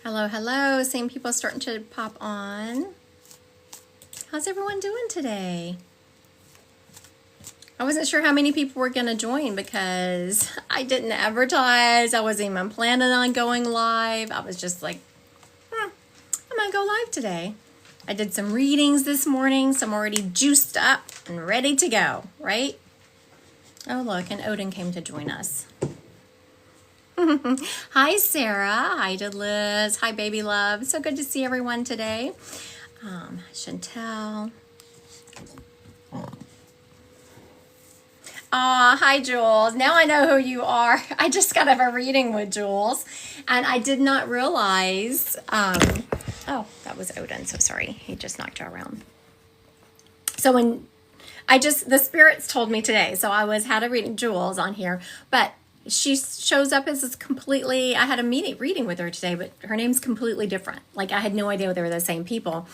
Hello, hello. Same people starting to pop on. How's everyone doing today? I wasn't sure how many people were going to join because I didn't advertise. I wasn't even planning on going live. I was just like, I'm going to go live today. I did some readings this morning, so I'm already juiced up and ready to go, right? Oh, look, and Odin came to join us. Hi, Sarah. Hi to Liz. Hi, baby love. So good to see everyone today. Chantel. Hi, Jules. Now I know who you are. I just got out of a reading with Jules, and I did not realize. Oh, that was Odin. So sorry. He just knocked her around. So the spirits told me today. So I had a reading Jules on here, but she shows up as completely. I had a reading with her today, but her name's completely different. Like I had no idea they were the same people,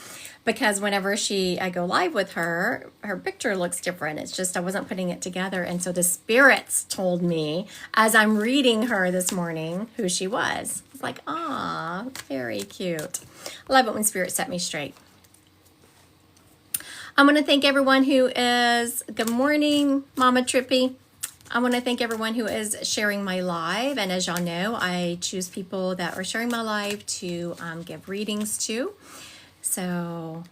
because whenever I go live with her, her picture looks different. It's just I wasn't putting it together, and so the spirits told me as I'm reading her this morning who she was. It's like, very cute. I love it when spirits set me straight. I want to thank everyone who is. Good morning, Mama Trippy. I want to thank everyone who is sharing my live. And as y'all know, I choose people that are sharing my live to give readings to. So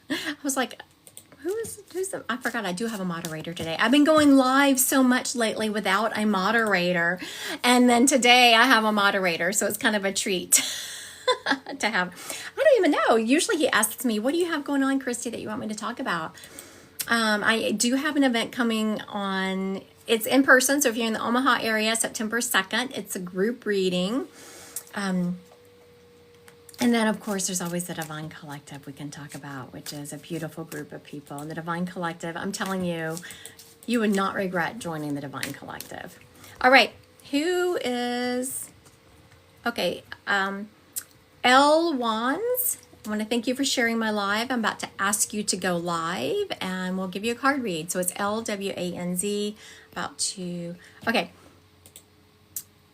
I was like, I forgot I do have a moderator today. I've been going live so much lately without a moderator. And then today I have a moderator. So it's kind of a treat to have. I don't even know. Usually he asks me, what do you have going on, Christy, that you want me to talk about? I do have an event coming on. It's in person, so if you're in the Omaha area, September 2nd, it's a group reading. And then, of course, there's always the Divine Collective we can talk about, which is a beautiful group of people. And the Divine Collective, I'm telling you, you would not regret joining the Divine Collective. All right, who is... Okay, L. Wands. I want to thank you for sharing my live. I'm about to ask you to go live and we'll give you a card read. So it's LWANZ, okay.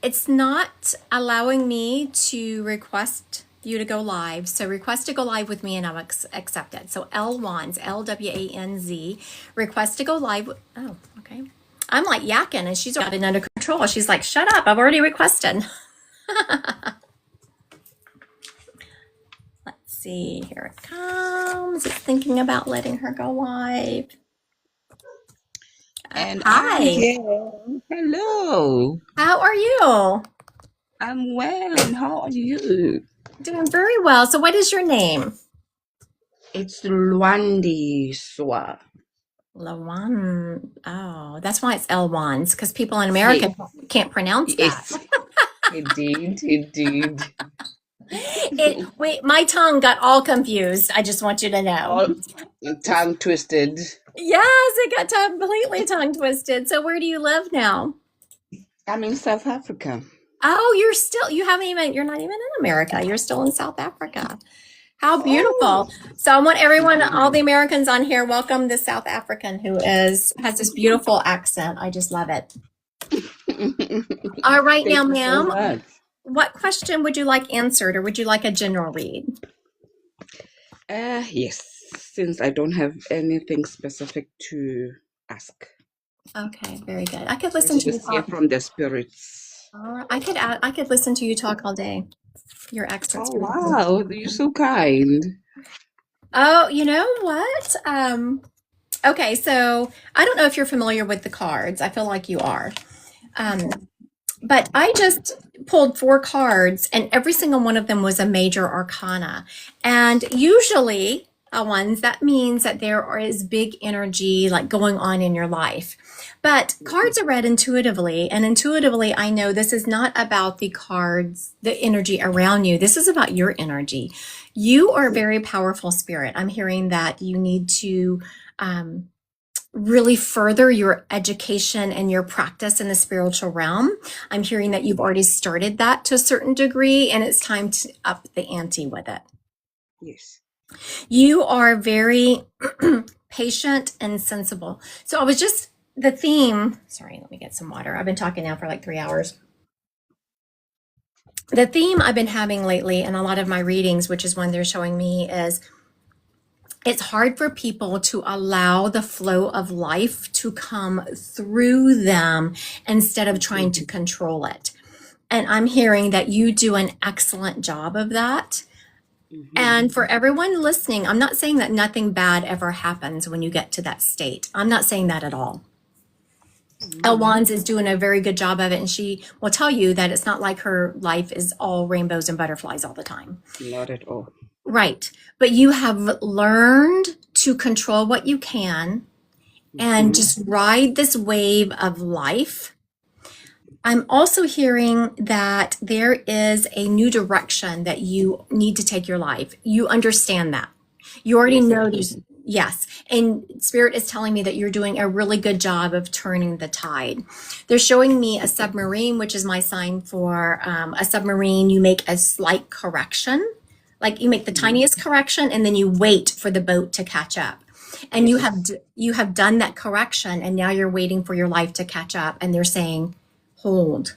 It's not allowing me to request you to go live. So request to go live with me and I'll accept it. So L Wands, LWANZ, request to go live. Oh, okay. I'm like yakking and she's got it under control. She's like, shut up, I've already requested. See, here it comes. It's thinking about letting her go live. And hi. I'm here. Hello. How are you? I'm well, and how are you? Doing very well. So what is your name? It's Lwandi Swa. Lawan. Oh, that's why it's L-Wands, because people in America can't pronounce that. Indeed. Wait, my tongue got all confused. I just want you to know. All tongue twisted. Yes, it got completely tongue twisted. So where do you live now? I'm in South Africa. Oh, you're not even in America. You're still in South Africa. How beautiful. Oh. So I want everyone, all the Americans on here, welcome this South African who has this beautiful accent. I just love it. All right, now, ma'am, what question would you like answered, or would you like a general read? Yes, since I don't have anything specific to ask. Okay, very good. I could listen to you talk. Hear from the spirits. I could listen to you talk all day. Your accent's beautiful. Wow, you're so kind. Oh, you know what? Okay, so I don't know if you're familiar with the cards. I feel like you are. But I just pulled 4 cards, and every single one of them was a major arcana. And usually, ones, that means that there is big energy like going on in your life. But cards are read intuitively, and intuitively I know this is not about the cards, the energy around you. This is about your energy. You are a very powerful spirit. I'm hearing that you need to really further your education and your practice in the spiritual realm. I'm hearing that you've already started that to a certain degree, and it's time to up the ante with it. Yes. You are very patient and sensible. So the theme, sorry, let me get some water. I've been talking now for like 3 hours. The theme I've been having lately in a lot of my readings, which is one they're showing me, is it's hard for people to allow the flow of life to come through them instead of trying to control it. And I'm hearing that you do an excellent job of that. And for everyone listening, I'm not saying that nothing bad ever happens when you get to that state. I'm not saying that at all. Elle Wands is doing a very good job of it, and she will tell you that it's not like her life is all rainbows and butterflies all the time. Not at all. Right. But you have learned to control what you can and just ride this wave of life. I'm also hearing that there is a new direction that you need to take your life. You understand that. You already Yes, I know do. there's, yes. And Spirit is telling me that you're doing a really good job of turning the tide. They're showing me a submarine, which is my sign for a submarine. You make a slight correction, like you make the tiniest correction, and then you wait for the boat to catch up. And you have done that correction, and now you're waiting for your life to catch up. And they're saying, hold.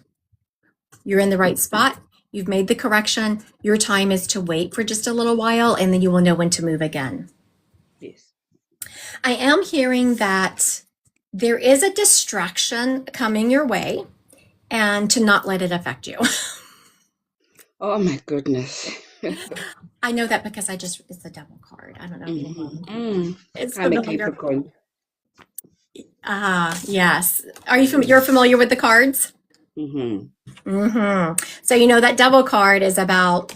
You're in the right spot. You've made the correction. Your time is to wait for just a little while, and then you will know when to move again. Yes. I am hearing that there is a distraction coming your way, and to not let it affect you. Oh my goodness. I know that because it's the devil card. I don't know if anyone is Kind of familiar. Capricorn. Yes. You're familiar with the cards? Mm-hmm. So you know that devil card is about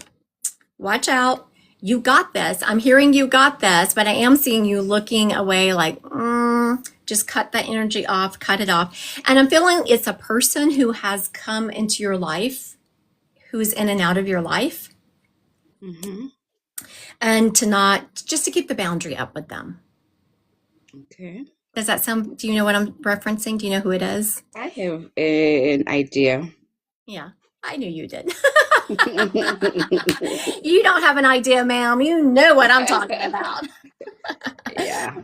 watch out. You got this. I'm hearing you got this, but I am seeing you looking away like, just cut that energy off, cut it off. And I'm feeling it's a person who has come into your life, who's in and out of your life, and just to keep the boundary up with them. Okay. Does that sound, do you know what I'm referencing? Do you know who it is? I have an idea. Yeah, I knew you did. You don't have an idea, ma'am. You know what I'm talking about. Yeah.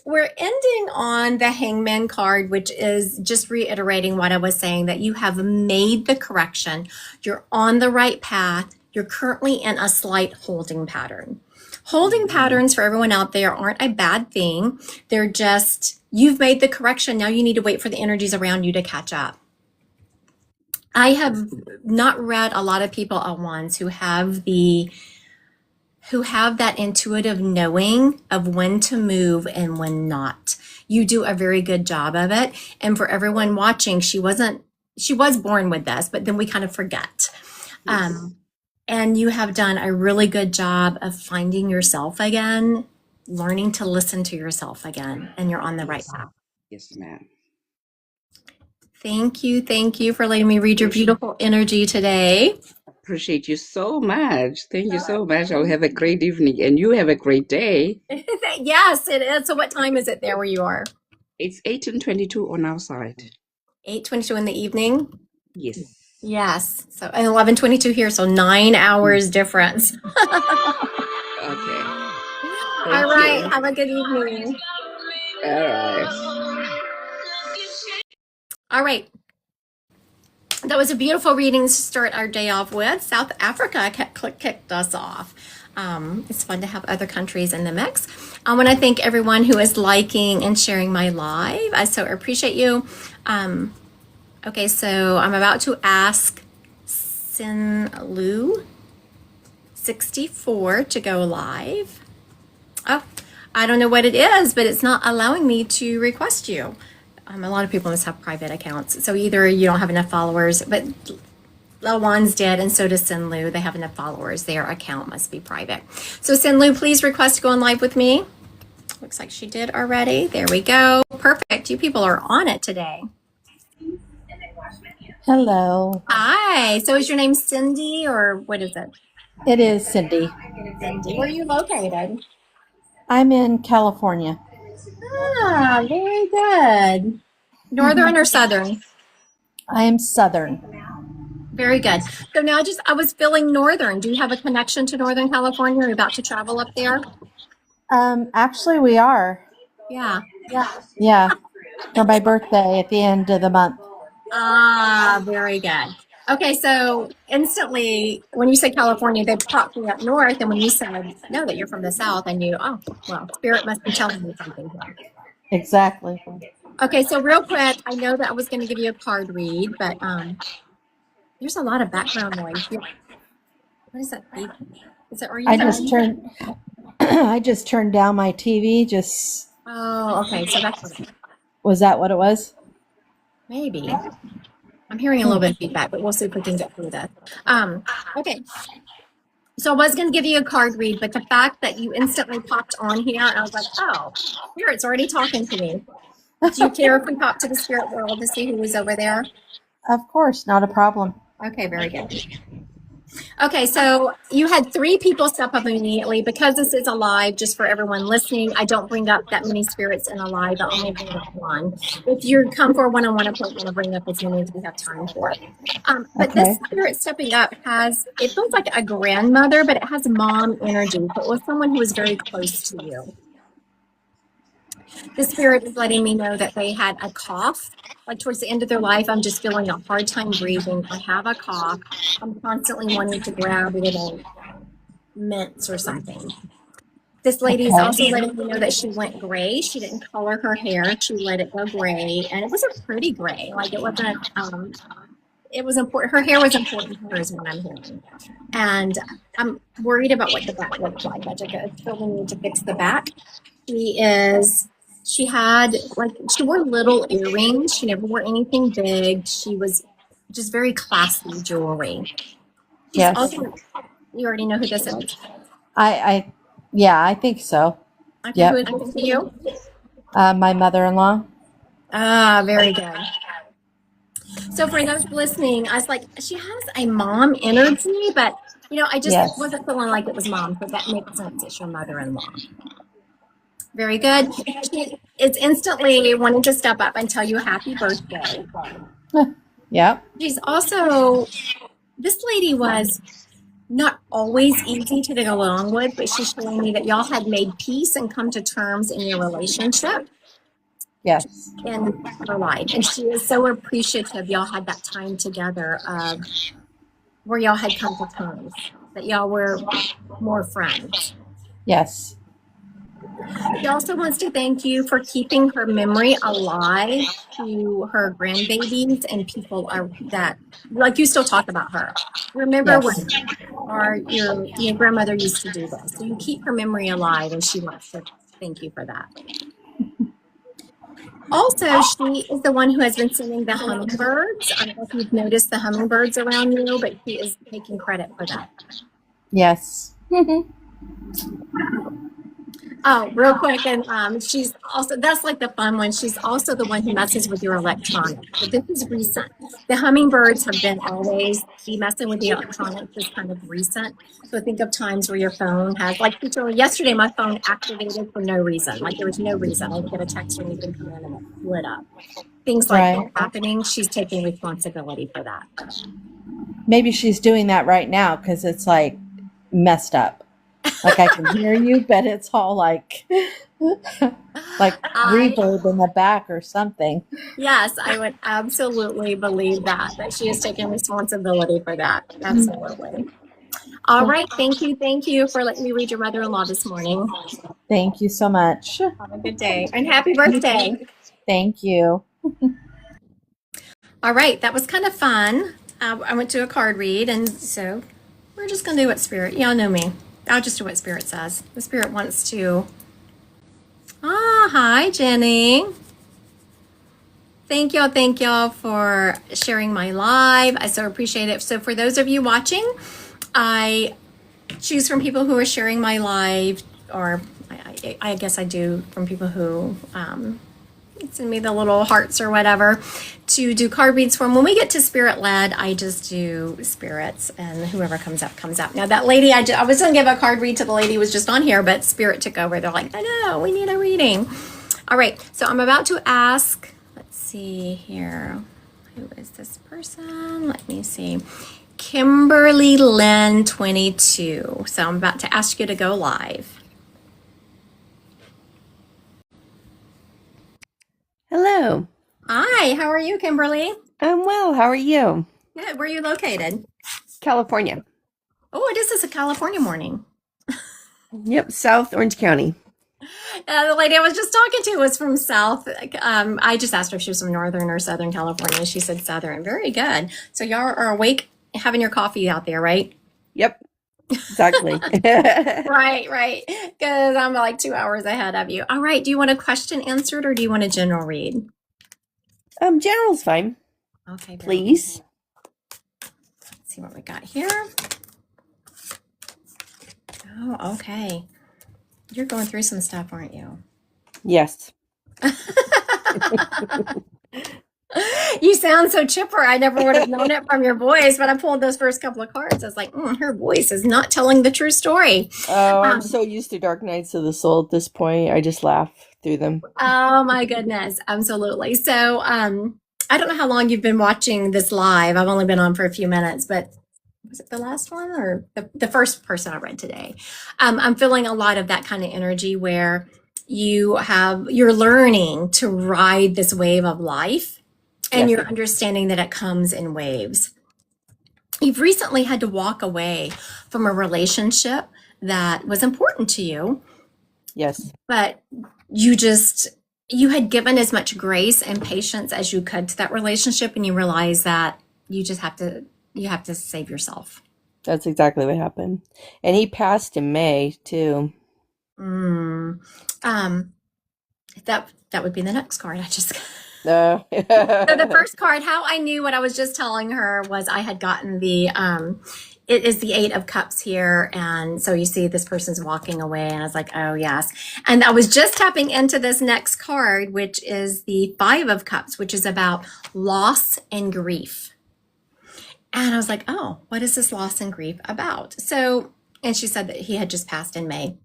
We're ending on the Hangman card, which is just reiterating what I was saying, that you have made the correction. You're on the right path. You're currently in a slight holding pattern. Holding patterns for everyone out there aren't a bad thing. They're just, you've made the correction. Now you need to wait for the energies around you to catch up. I have not read a lot of people at once who have that intuitive knowing of when to move and when not. You do a very good job of it. And for everyone watching, she was born with this, but then we kind of forget. And you have done a really good job of finding yourself again, learning to listen to yourself again, and you're on the right path. Yes, ma'am. Thank you for letting me read your beautiful energy today. Appreciate you so much. Thank you so much. I'll have a great evening, and you have a great day. Yes, it is. So what time is it there where you are? It's 18:22 on our side. 8:22 in the evening? Yes. Yes. So and 11:22 here, so 9 hours difference. Okay. All right. Have a good evening. All right. All right. That was a beautiful reading to start our day off with. South Africa kicked us off. It's fun to have other countries in the mix. I want to thank everyone who is liking and sharing my live. I so appreciate you. Okay, so I'm about to ask Sinlu 64 to go live. Oh, I don't know what it is, but it's not allowing me to request you. A lot of people must have private accounts. So either you don't have enough followers, but Lawan's did, and so does Sinlu. They have enough followers. Their account must be private. So Sinlu, please request to go on live with me. Looks like she did already. There we go. Perfect. You people are on it today. Hello. Hi. So is your name Cindy or what is it? It is Cindy. Cindy. Where are you located? I'm in California. Ah, very good. Northern or southern? I am Southern. Very good. So now I was feeling northern. Do you have a connection to Northern California? Are you about to travel up there? Actually, we are. Yeah. Yeah. For my birthday at the end of the month. Ah, very good. Okay, so instantly, when you said California, they popped me up north, and when you said no, that you're from the south, I knew. Oh, well, spirit must be telling me something here. Exactly. Okay, so real quick, I know that I was going to give you a card read, but there's a lot of background noise. What is that beeping? Are you I just done? turned I just turned down my TV. Just Oh, okay, so that's what was that what it was? maybe. I'm hearing a little bit of feedback, but we'll see if we can get through that. Okay, so I was going to give you a card read, but the fact that you instantly popped on here, I was like, oh, Spirit's already talking to me. Do you care if we pop to the spirit world to see who was over there? Of course, not a problem. Okay, very good. Okay, so you had 3 people step up immediately. Because this is a live, just for everyone listening, I don't bring up that many spirits in a live. I only bring up one. If you come for a one-on-one appointment, I'll bring up as many as we have time for. But this Okay. spirit stepping up it feels like a grandmother, but it has mom energy. So it was someone who was very close to you. The spirit is letting me know that they had a cough. Like towards the end of their life, I'm just feeling a hard time breathing. I have a cough. I'm constantly wanting to grab little mints or something. This lady is also letting me know that she went gray. She didn't color her hair. She let it go gray. And it was a pretty gray. Like it wasn't, it was important. Her hair was important to her is what I'm hearing. And I'm worried about what the back looks like. I still need to fix the back. She wore little earrings. She never wore anything big. She was just very classy jewelry. Yes. Also, you already know who this is. Yeah, I think so. Okay, Yep. who is this to you? My mother-in-law. Ah, very good. So for those listening, I was like, she has a mom energy, but I just Yes. wasn't feeling like it was mom, so that makes sense. It's your mother-in-law. Very good. She is instantly wanting to step up and tell you happy birthday. Yep. She's also, this lady was not always easy to get along with, but she's showing me that y'all had made peace and come to terms in your relationship Yes. in her life. And she is so appreciative y'all had that time together where y'all had come to terms, that y'all were more friends. Yes. She also wants to thank you for keeping her memory alive to her grandbabies and people that, like, you still talk about her. Remember when your grandmother used to do this. So you keep her memory alive, and she wants to thank you for that. Also, she is the one who has been sending the hummingbirds. I don't know if you've noticed the hummingbirds around you, but she is taking credit for that. Yes. Oh, real quick, and she's also, that's like the fun one. She's also the one who messes with your electronics. So this is recent. The hummingbirds have been always, be messing with the electronics is kind of recent. So think of times where your phone has, like yesterday, my phone activated for no reason. Like there was no reason. I didn't get a text or anything come in and it lit up. Things like that happening. She's taking responsibility for that. Maybe she's doing that right now because it's like messed up. Like I can hear you, but it's all like reverb in the back or something. Yes, I would absolutely believe that she is taking responsibility for that. Absolutely. All right. Thank you for letting me read your mother-in-law this morning. Thank you so much. Have a good day and happy birthday. Thank you. All right. That was kind of fun. I went to a card read, and so we're just going to do what Spirit, y'all know me. I'll just do what Spirit says. The Spirit wants to. Hi, Jenny. Thank y'all for sharing my live. I so appreciate it. So for those of you watching, I choose from people who are sharing my live, or I guess I do from people who send me the little hearts or whatever to do card reads for them. When we get to Spirit Led, I just do spirits, and whoever comes up comes up. Now that lady, I was going to give a card read to the lady who was just on here, but Spirit took over. They're like, no, we need a reading. All right, so I'm about to ask, let's see here. Who is this person? Let me see. Kimberly Lynn 22. So I'm about to ask you to go live. Hello. Hi, how are you, Kimberly? I'm well. How are you? Yeah, where are you located? California. Oh, it is a California morning. Yep, South Orange County. The lady I was just talking to was from South. I just asked her if she was from Northern or Southern California. She said Southern. Very good. So y'all are awake, having your coffee out there, right? Yep, exactly. Right, right. Because I'm like 2 hours ahead of you. All right. Do you want a question answered or do you want a general read? General's fine, Okay, very good. please. Let's see what we got here. Oh, okay. You're going through some stuff, aren't you? Yes. You sound so chipper. I never would have known it from your voice, but I pulled those first couple of cards. I was like, her voice is not telling the true story. Oh, I'm Um, so used to Dark Nights of the Soul at this point. I just laugh through them. Oh my goodness, absolutely. So, I don't know how long you've been watching this live. I've only been on for a few minutes, but was it the last one or the first person I read today? I'm feeling a lot of that kind of energy where you're learning to ride this wave of life and Yes. you're understanding that it comes in waves. You've recently had to walk away from a relationship that was important to you, Yes. but you had given as much grace and patience as you could to that relationship, and you realize that you have to save yourself. That's exactly what happened. And he passed in May, too. Mm. That would be the next card. I just No. So the first card, how I knew what I was just telling her was I had gotten it is the 8 of Cups here. And so you see this person's walking away and I was like, oh yes. And I was just tapping into this next card, which is the 5 of Cups, which is about loss and grief. And I was like, oh, what is this loss and grief about? So, and she said that he had just passed in May.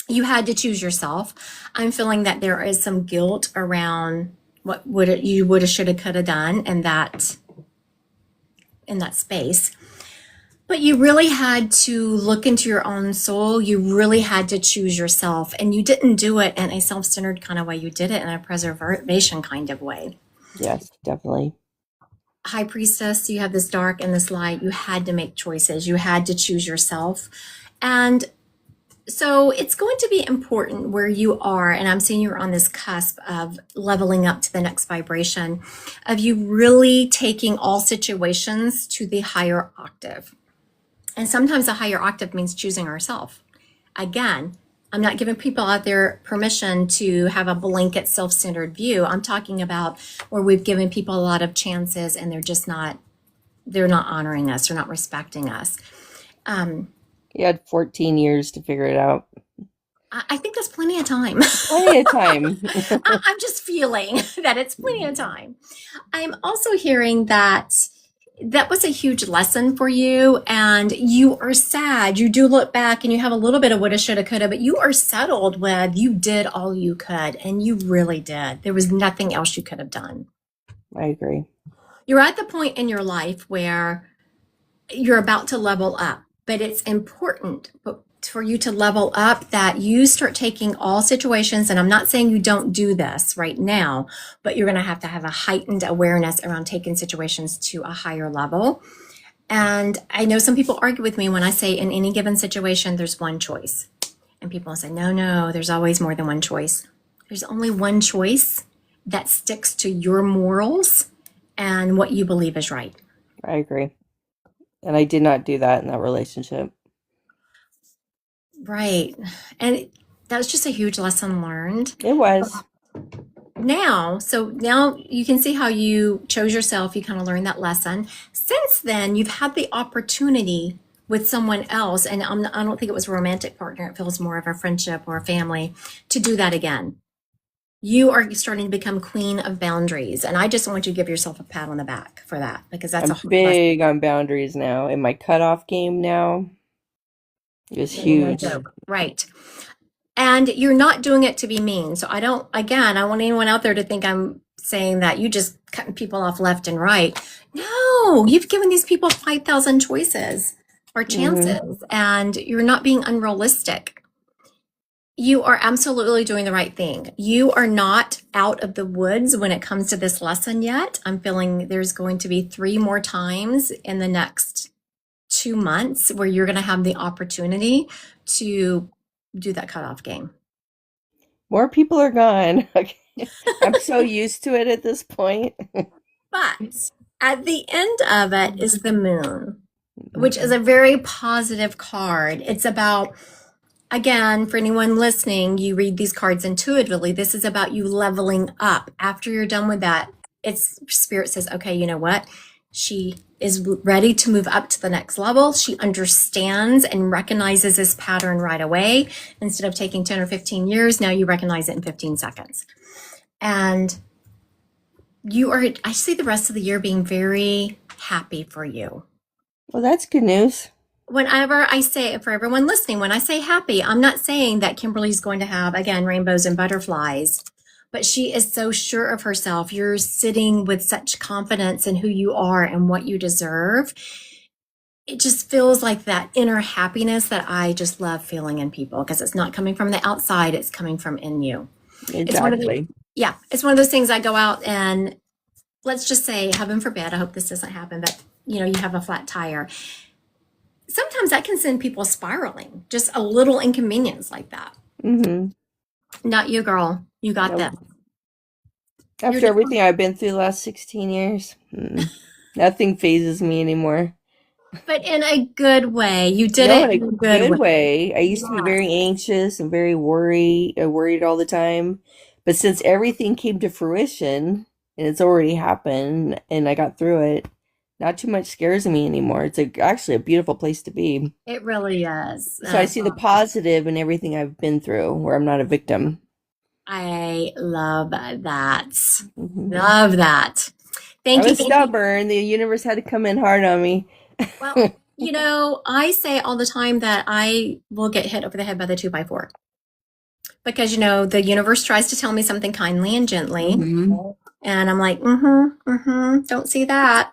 You had to choose yourself. I'm feeling that there is some guilt around what you woulda, shoulda, coulda done in that space. But you really had to look into your own soul. You really had to choose yourself, and you didn't do it in a self-centered kind of way. You did it in a preservation kind of way. Yes, definitely. High Priestess, you have this dark and this light. You had to make choices. You had to choose yourself. And so it's going to be important where you are, and I'm seeing you're on this cusp of leveling up to the next vibration, of you really taking all situations to the higher octave. And sometimes the higher octave means choosing ourselves. Again, I'm not giving people out there permission to have a blanket self-centered view. I'm talking about where we've given people a lot of chances and they're not honoring us, they're not respecting us. He had 14 years to figure it out. I think that's plenty of time. Plenty of time. I'm just feeling that it's plenty of time. I'm also hearing that was a huge lesson for you, and you are sad. You do look back and you have a little bit of woulda, shoulda, coulda, but you are settled with you did all you could, and you really did. There was nothing else you could have done. I agree. You're at the point in your life where you're about to level up, but it's important for you to level up that you start taking all situations, and I'm not saying you don't do this right now, but you're going to have a heightened awareness around taking situations to a higher level. And I know some people argue with me when I say in any given situation, there's one choice. And people say, no, there's always more than one choice. There's only one choice that sticks to your morals and what you believe is right. I agree. And I did not do that in that relationship. Right. And that was just a huge lesson learned. It was. Now you can see how you chose yourself. You kind of learned that lesson. Since then, you've had the opportunity with someone else, and I don't think it was a romantic partner. It feels more of a friendship or a family, to do that again. You are starting to become queen of boundaries, and I just want you to give yourself a pat on the back for that, because that's I'm big on boundaries now. In my cutoff game now, it was huge. Right. And you're not doing it to be mean. So I don't want anyone out there to think I'm saying that you just cutting people off left and right. No, you've given these people 5,000 choices or chances, and you're not being unrealistic. You are absolutely doing the right thing. You are not out of the woods when it comes to this lesson yet. I'm feeling there's going to be 3 more times in the next 2 months where you're going to have the opportunity to do that cutoff game. More people are gone. Okay. I'm so used to it at this point. But at the end of it is the moon, which is a very positive card. It's about, again, for anyone listening, you read these cards intuitively. This is about you leveling up. After you're done with that, it's Spirit says, okay, you know what? She is ready to move up to the next level. She understands and recognizes this pattern right away. Instead of taking 10 or 15 years, now you recognize it in 15 seconds. And I see the rest of the year being very happy for you. Well, that's good news. Whenever I say, for everyone listening, when I say happy, I'm not saying that Kimberly's going to have, again, rainbows and butterflies, but she is so sure of herself. You're sitting with such confidence in who you are and what you deserve. It just feels like that inner happiness that I just love feeling in people, because it's not coming from the outside, it's coming from in you. Exactly. It's one of those things I go out and, let's just say, heaven forbid, I hope this doesn't happen, but you have a flat tire. Sometimes that can send people spiraling, just a little inconvenience like that. Mm-hmm. Not you, girl. You got Nope. this. After everything I've been through the last 16 years, nothing phases me anymore. But in a good way. You did No, it in in a a good good way. way. I used to be very anxious and very worried all the time. But since everything came to fruition and it's already happened and I got through it, not too much scares me anymore. It's actually a beautiful place to be. It really is. So I see the positive in everything I've been through, where I'm not a victim. I love that. Mhm. Love that. Thank I you. was Thank you. stubborn. The universe had to come in hard on me. Well, I say all the time that I will get hit over the head by the 2x4 because, the universe tries to tell me something kindly and gently. Mhm. And I'm like, don't see that.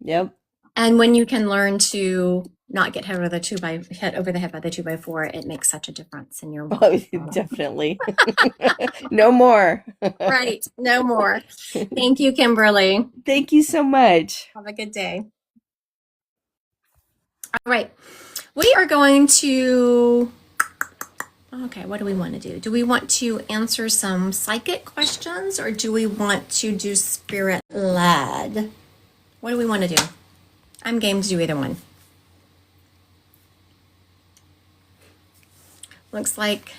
Yep. And when you can learn to not get hit over the head by the 2x4, it makes such a difference in your life. Oh, definitely. No more. Right. No more. Thank you, Kimberly. Thank you so much. Have a good day. All right. We are going to, okay, what do we want to do? Do we want to answer some psychic questions or do we want to do spirit led? What do we want to do? I'm game to do either one. Looks like,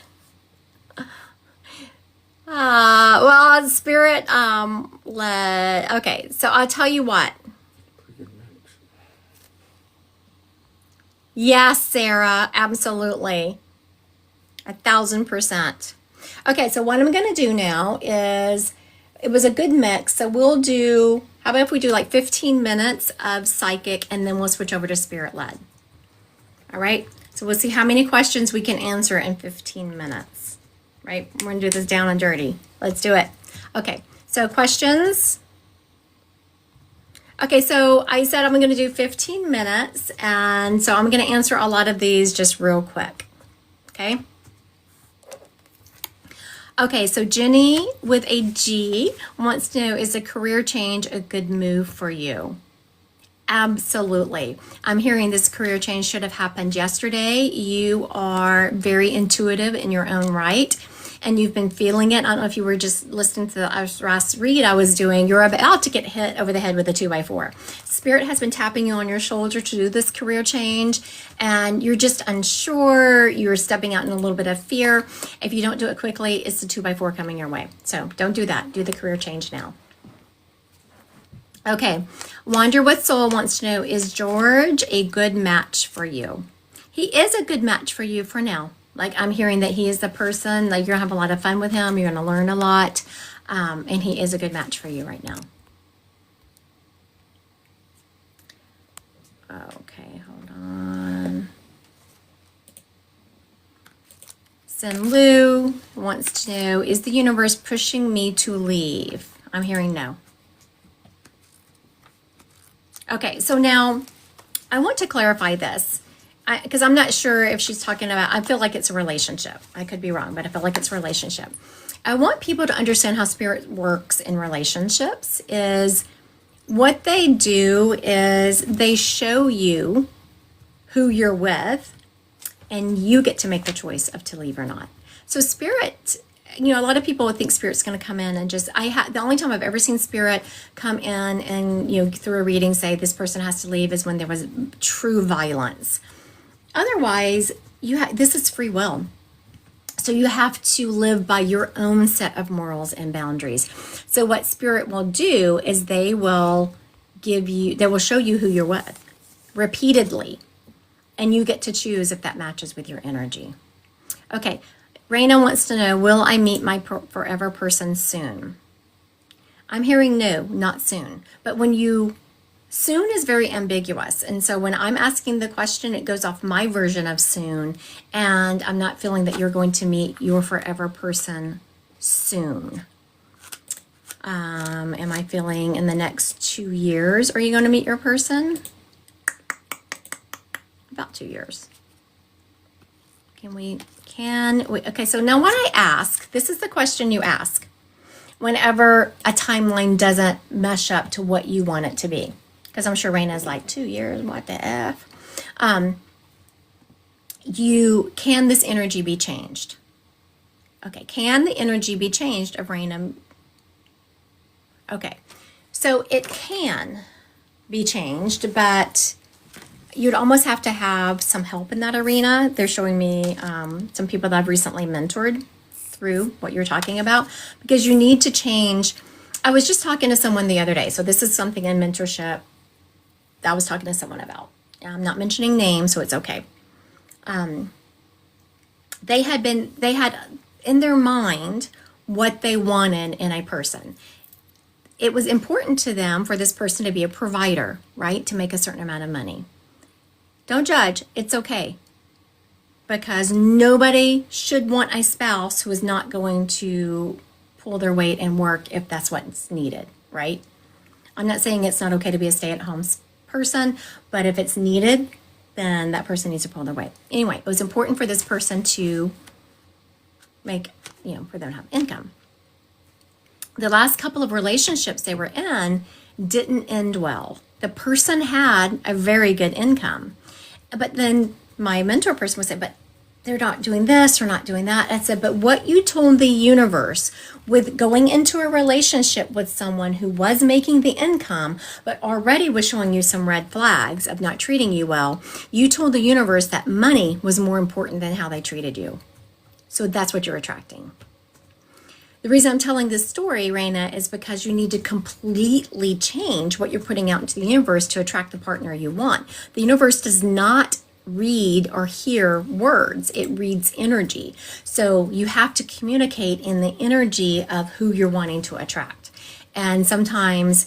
well, spirit led. Okay, so I'll tell you what. Yes, Sarah, absolutely. 1,000%. Okay, so what I'm going to do now is, it was a good mix. So we'll do, how about if we do like 15 minutes of psychic and then we'll switch over to spirit led. All right, so we'll see how many questions we can answer in 15 minutes, right? We're going to do this down and dirty. Let's do it. Okay, so questions. Okay, so I said I'm going to do 15 minutes, and so I'm going to answer a lot of these just real quick. Okay. Okay, so Jenny with a G wants to know, is a career change a good move for you? Absolutely. I'm hearing this career change should have happened yesterday. You are very intuitive in your own right, and you've been feeling it. I don't know if you were just listening to the last read I was doing. You're about to get hit over the head with a 2x4. Spirit has been tapping you on your shoulder to do this career change, and you're just unsure. You're stepping out in a little bit of fear. If you don't do it quickly, it's the 2x4 coming your way. So don't do that. Do the career change now. Okay, Wander with Soul wants to know, is George a good match for you? He is a good match for you for now. Like, I'm hearing that he is the person, like, you're gonna have a lot of fun with him, you're gonna learn a lot, and he is a good match for you right now. Okay, hold on. Sin Lu wants to know, is the universe pushing me to leave? I'm hearing no. Okay, so now I want to clarify this. because I'm not sure if she's talking about, I feel like it's a relationship. I could be wrong, but I feel like it's a relationship. I want people to understand how spirit works in relationships is what they do is they show you who you're with and you get to make the choice of to leave or not. So spirit, you know, a lot of people would think spirit's going to come in and just, the only time I've ever seen spirit come in and, you know, through a reading say this person has to leave is when there was true violence. Otherwise, this is free will. So you have to live by your own set of morals and boundaries. So what spirit will do is they will show you who you're with repeatedly. And you get to choose if that matches with your energy. Okay, Raina wants to know, will I meet my forever person soon? I'm hearing no, not soon. But soon is very ambiguous. And so when I'm asking the question, it goes off my version of soon. And I'm not feeling that you're going to meet your forever person soon. Am I feeling in the next 2 years, are you going to meet your person? About 2 years. Okay, so now what I ask, this is the question you ask whenever a timeline doesn't mesh up to what you want it to be. Because I'm sure Raina's like, 2 years, what the F? Can this energy be changed? Okay, can the energy be changed of Raina? Okay, so it can be changed, but you'd almost have to have some help in that arena. They're showing me some people that I've recently mentored through what you're talking about, because you need to change. I was just talking to someone the other day. So this is something in mentorship that I was talking to someone about. I'm not mentioning names, so it's okay. They had in their mind what they wanted in a person. It was important to them for this person to be a provider, right? To make a certain amount of money. Don't judge, it's okay. Because nobody should want a spouse who is not going to pull their weight and work if that's what's needed, right? I'm not saying it's not okay to be a stay-at-home person, but if it's needed, then that person needs to pull their weight. Anyway, it was important for this person to make, for them to have income. The last couple of relationships they were in didn't end well. The person had a very good income. But then my mentor person would say, but they're not doing this or not doing that. I said, but what you told the universe with going into a relationship with someone who was making the income, but already was showing you some red flags of not treating you well, you told the universe that money was more important than how they treated you. So that's what you're attracting. The reason I'm telling this story, Raina, is because you need to completely change what you're putting out into the universe to attract the partner you want. The universe does not read or hear words. It reads energy. So you have to communicate in the energy of who you're wanting to attract. And sometimes,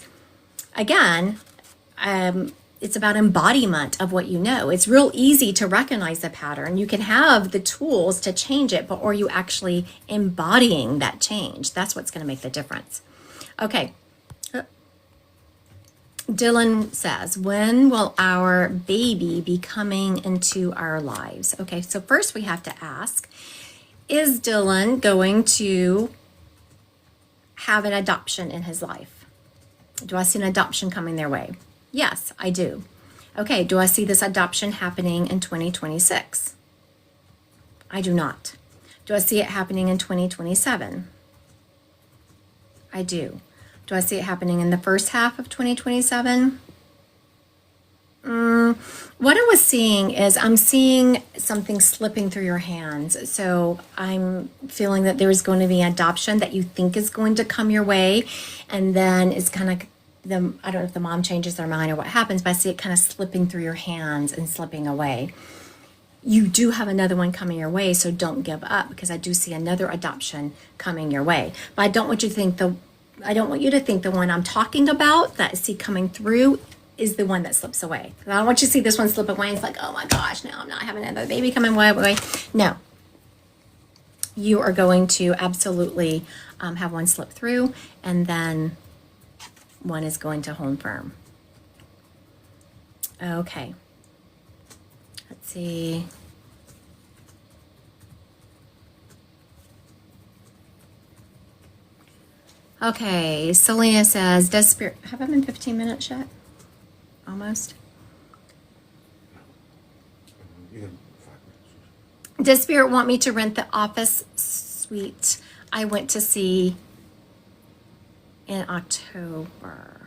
again, it's about embodiment of what you know. It's real easy to recognize the pattern. You can have the tools to change it, but are you actually embodying that change? That's what's going to make the difference. Okay. Dylan says, when will our baby be coming into our lives? Okay, so first we have to ask, is Dylan going to have an adoption in his life? Do I see an adoption coming their way? Yes, I do. Okay, do I see this adoption happening in 2026? I do not. Do I see it happening in 2027? I do. Do I see it happening in the first half of 2027? What I was seeing is I'm seeing something slipping through your hands. So I'm feeling that there is going to be adoption that you think is going to come your way, and then it's kind of I don't know if the mom changes their mind or what happens, but I see it kind of slipping through your hands and slipping away. You do have another one coming your way, so don't give up, because I do see another adoption coming your way. But I don't want you to think the one I'm talking about that I see coming through is the one that slips away. I don't want you to see this one slip away and it's like, oh my gosh, no, I'm not having another baby coming away. No. You are going to absolutely have one slip through, and then one is going to hold firm. Okay. Let's see. Okay, Selena says, does Spirit, have I been 15 minutes yet? Almost. Does Spirit want me to rent the office suite I went to see in October?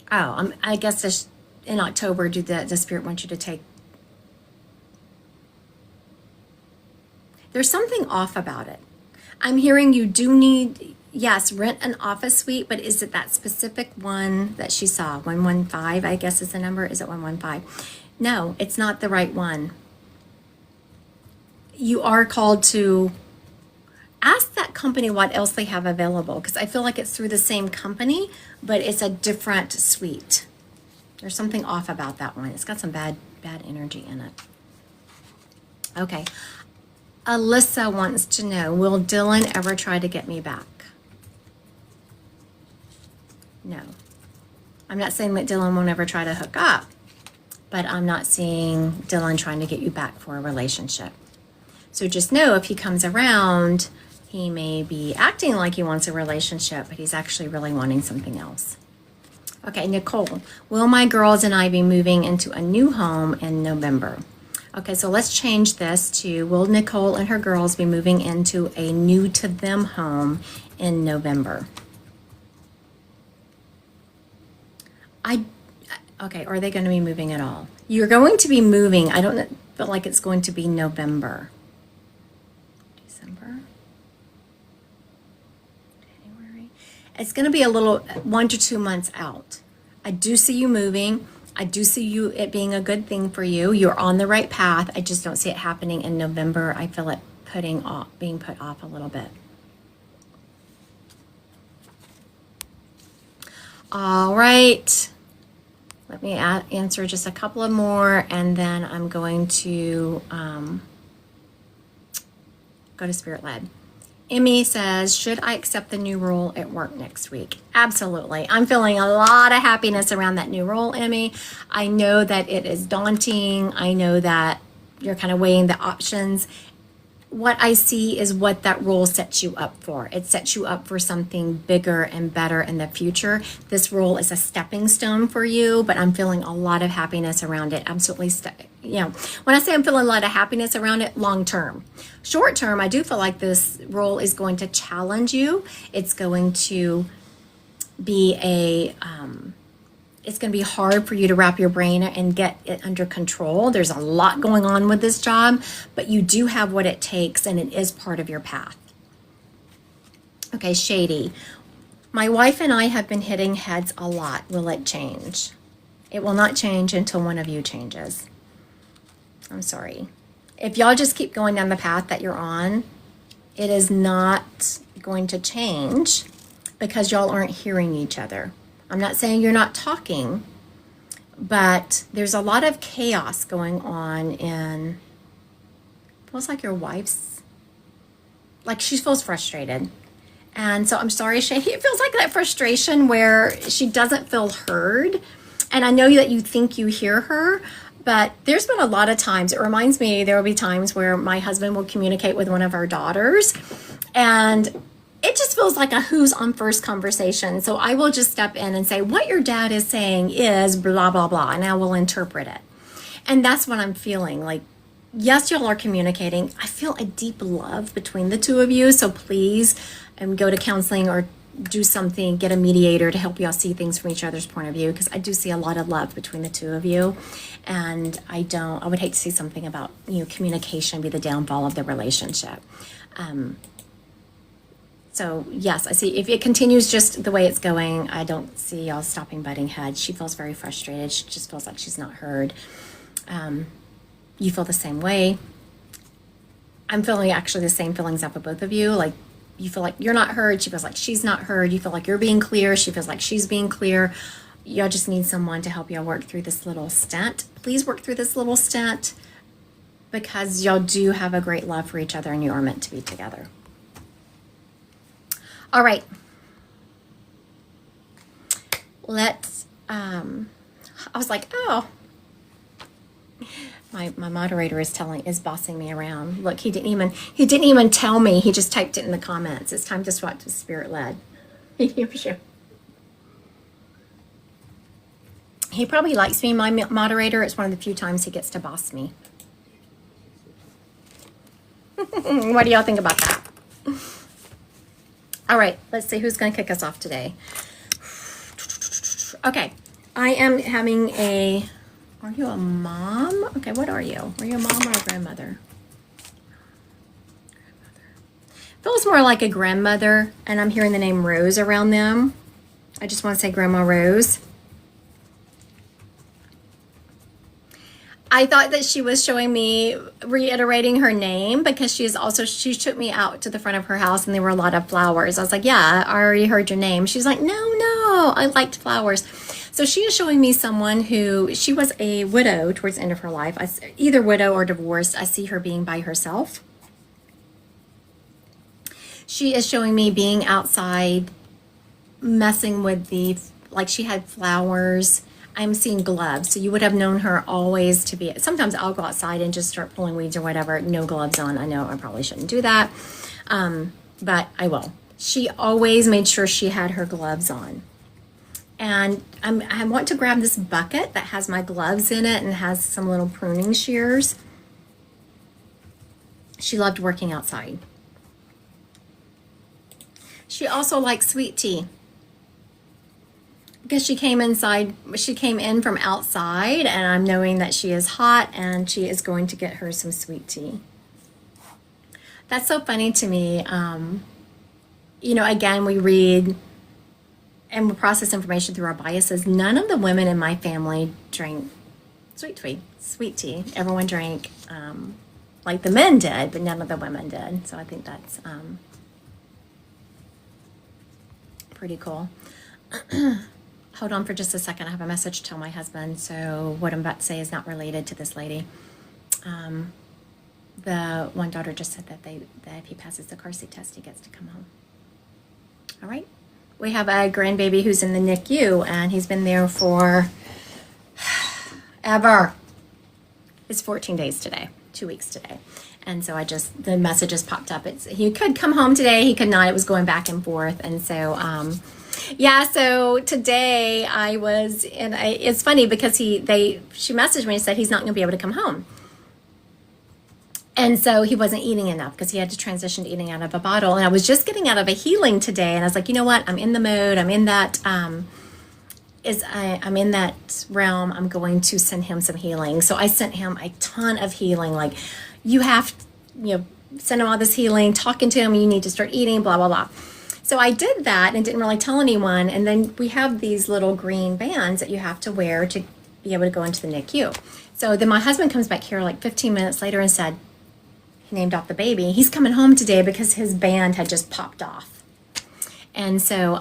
Oh, I guess this, in October, does Spirit want you to take? There's something off about it. I'm hearing you do need, yes, rent an office suite, but is it that specific one that she saw? 115, I guess is the number. Is it 115? No, it's not the right one. You are called to ask that company what else they have available, because I feel like it's through the same company, but it's a different suite. There's something off about that one. It's got some bad energy in it. Okay. Alyssa wants to know, will Dylan ever try to get me back? No. I'm not saying that Dylan won't ever try to hook up, but I'm not seeing Dylan trying to get you back for a relationship. So just know if he comes around, he may be acting like he wants a relationship, but he's actually really wanting something else. Okay, Nicole, will my girls and I be moving into a new home in November? Okay, so let's change this to, will Nicole and her girls be moving into a new to them home in November? Okay, are they going to be moving at all? You're going to be moving. I don't feel like it's going to be November. December? January? It's going to be a little 1 to 2 months out. I do see you moving. I do see it being a good thing for you. You're on the right path. I just don't see it happening in November. I feel it being put off a little bit. All right. Let me answer just a couple of more, and then I'm going to go to Spirit Led. Emmy says, should I accept the new role at work next week? Absolutely. I'm feeling a lot of happiness around that new role, Emmy. I know that it is daunting. I know that you're kind of weighing the options. What I see is what that role sets you up for. It sets you up for something bigger and better in the future. This role is a stepping stone for you, but I'm feeling a lot of happiness around it. Absolutely. When I say I'm feeling a lot of happiness around it, long term. Short term, I do feel like this role is going to challenge you. It's going to be it's going to be hard for you to wrap your brain and get it under control. There's a lot going on with this job, but you do have what it takes, and it is part of your path. Okay, Shady. My wife and I have been hitting heads a lot. Will it change? It will not change until one of you changes. I'm sorry. If y'all just keep going down the path that you're on, it is not going to change because y'all aren't hearing each other. I'm not saying you're not talking, but there's a lot of chaos going on in, feels like your wife's, like she feels frustrated. And so I'm sorry, Shady, it feels like that frustration where she doesn't feel heard. And I know that you think you hear her, but there's been a lot of times, it reminds me, there will be times where my husband will communicate with one of our daughters, and it just feels like a who's on first conversation. So I will just step in and say, what your dad is saying is blah, blah, blah, and I will interpret it. And that's what I'm feeling. Like, yes, y'all are communicating. I feel a deep love between the two of you. So please go to counseling or do something, get a mediator to help y'all see things from each other's point of view, because I do see a lot of love between the two of you. And I would hate to see something about, communication be the downfall of the relationship. So yes, I see if it continues just the way it's going, I don't see y'all stopping butting heads. She feels very frustrated. She just feels like she's not heard. You feel the same way. I'm feeling actually the same feelings up with both of you. Like, you feel like you're not heard. She feels like she's not heard. You feel like you're being clear. She feels like she's being clear. Y'all just need someone to help y'all work through this little stint. Please work through this little stint, because y'all do have a great love for each other and you are meant to be together. All right. Let's, I was like, oh, My moderator is bossing me around. Look, he didn't even tell me. He just typed it in the comments. It's time to swap to spirit led. Sure. He probably likes being my moderator. It's one of the few times he gets to boss me. What do y'all think about that? All right, let's see who's going to kick us off today. Okay, I am having a. Are you a mom? Okay, what are you? Are you a mom or a grandmother? Feels more like a grandmother, and I'm hearing the name Rose around them. I just want to say Grandma Rose. I thought that she was showing me, reiterating her name, because she took me out to the front of her house and there were a lot of flowers. I was like, yeah, I already heard your name. She's like, no, I liked flowers. So she is showing me someone who, she was a widow towards the end of her life. Either widow or divorced. I see her being by herself. She is showing me being outside, messing with like she had flowers. I'm seeing gloves. So you would have known her always to be, sometimes I'll go outside and just start pulling weeds or whatever, no gloves on. I know I probably shouldn't do that. But I will. She always made sure she had her gloves on. And I want to grab this bucket that has my gloves in it and has some little pruning shears. She loved working outside. She also liked sweet tea. Because she came in from outside, and I'm knowing that she is hot and she is going to get her some sweet tea. That's so funny to me. Again, we read and we process information through our biases. None of the women in my family drank sweet tea. Everyone drank like the men did, but none of the women did. So I think that's pretty cool. Hold on for just a second. I have a message to tell my husband. So what I'm about to say is not related to this lady. The one daughter just said that if he passes the car seat test, he gets to come home. All right. We have a grandbaby who's in the NICU, and he's been there for ever. It's 14 days today, 2 weeks today. And so the message just popped up. He could come home today. He could not. It was going back and forth. And so, so today it's funny because she messaged me and said he's not going to be able to come home. And so he wasn't eating enough because he had to transition to eating out of a bottle. And I was just getting out of a healing today. And I was like, you know what? I'm in the mode. I'm in that, I'm in that realm. I'm going to send him some healing. So I sent him a ton of healing. Like, you have, send him all this healing, talking to him, you need to start eating, blah, blah, blah. So I did that and didn't really tell anyone. And then we have these little green bands that you have to wear to be able to go into the NICU. So then my husband comes back here like 15 minutes later and said, he named off the baby. He's coming home today because his band had just popped off. And so,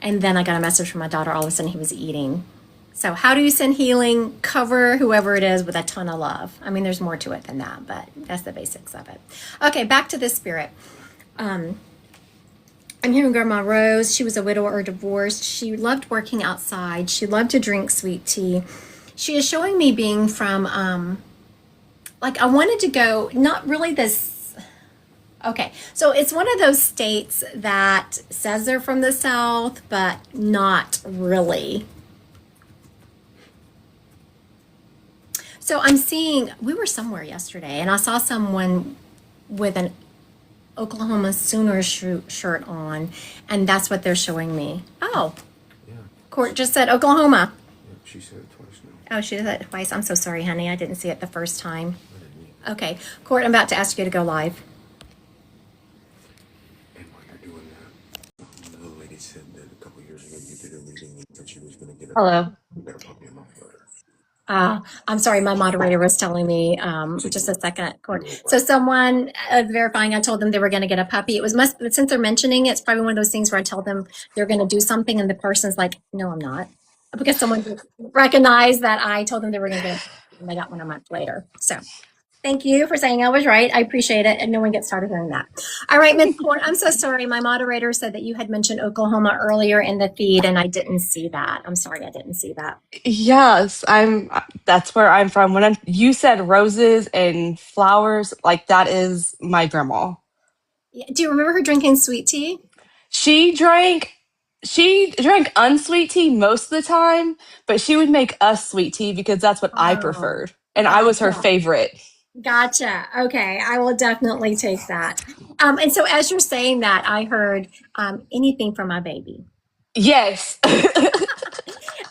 and then I got a message from my daughter. All of a sudden he was eating. So how do you send healing? Cover whoever it is with a ton of love. I mean, there's more to it than that, but that's the basics of it. Okay, back to this spirit. I'm hearing Grandma Rose. She was a widow or divorced. She loved working outside. She loved to drink sweet tea. She is showing me being from, I wanted to go, not really this. Okay, so it's one of those states that says they're from the South, but not really. So I'm seeing, we were somewhere yesterday, and I saw someone with an Oklahoma Sooners shirt on, and that's what they're showing me. Oh, Yeah, Court just said Oklahoma. yeah, she said it twice now. Oh, she said it twice. I'm so sorry, honey. I didn't see it the first time. I didn't either. Okay, Court, I'm about to ask you to go live. And while you're doing that, the little lady said that a couple years ago you did a reading and that she was going to get a Hello. better puppy a month later. I'm sorry, my moderator was telling me just a second, Court. So someone verifying, I told them they were going to get a puppy. Since they're mentioning it, it's probably one of those things where I tell them they're going to do something and the person's like, no, I'm not. Because someone recognized that I told them they were going to get, and they got one a month later. So Thank you for saying I was right. I appreciate it. And no one gets started hearing that. All right, Ms. Court, I'm so sorry. My moderator said that you had mentioned Oklahoma earlier in the feed, and I didn't see that. I'm sorry, I didn't see that. Yes, that's where I'm from. You said roses and flowers, like that is my grandma. Do you remember her drinking sweet tea? She drank she drank unsweet tea most of the time, but she would make us sweet tea because that's what I Oh, preferred. And I was her gotcha. favorite. Gotcha. Okay, I will definitely take that. And so as you're saying that, I heard anything for my baby. Yes.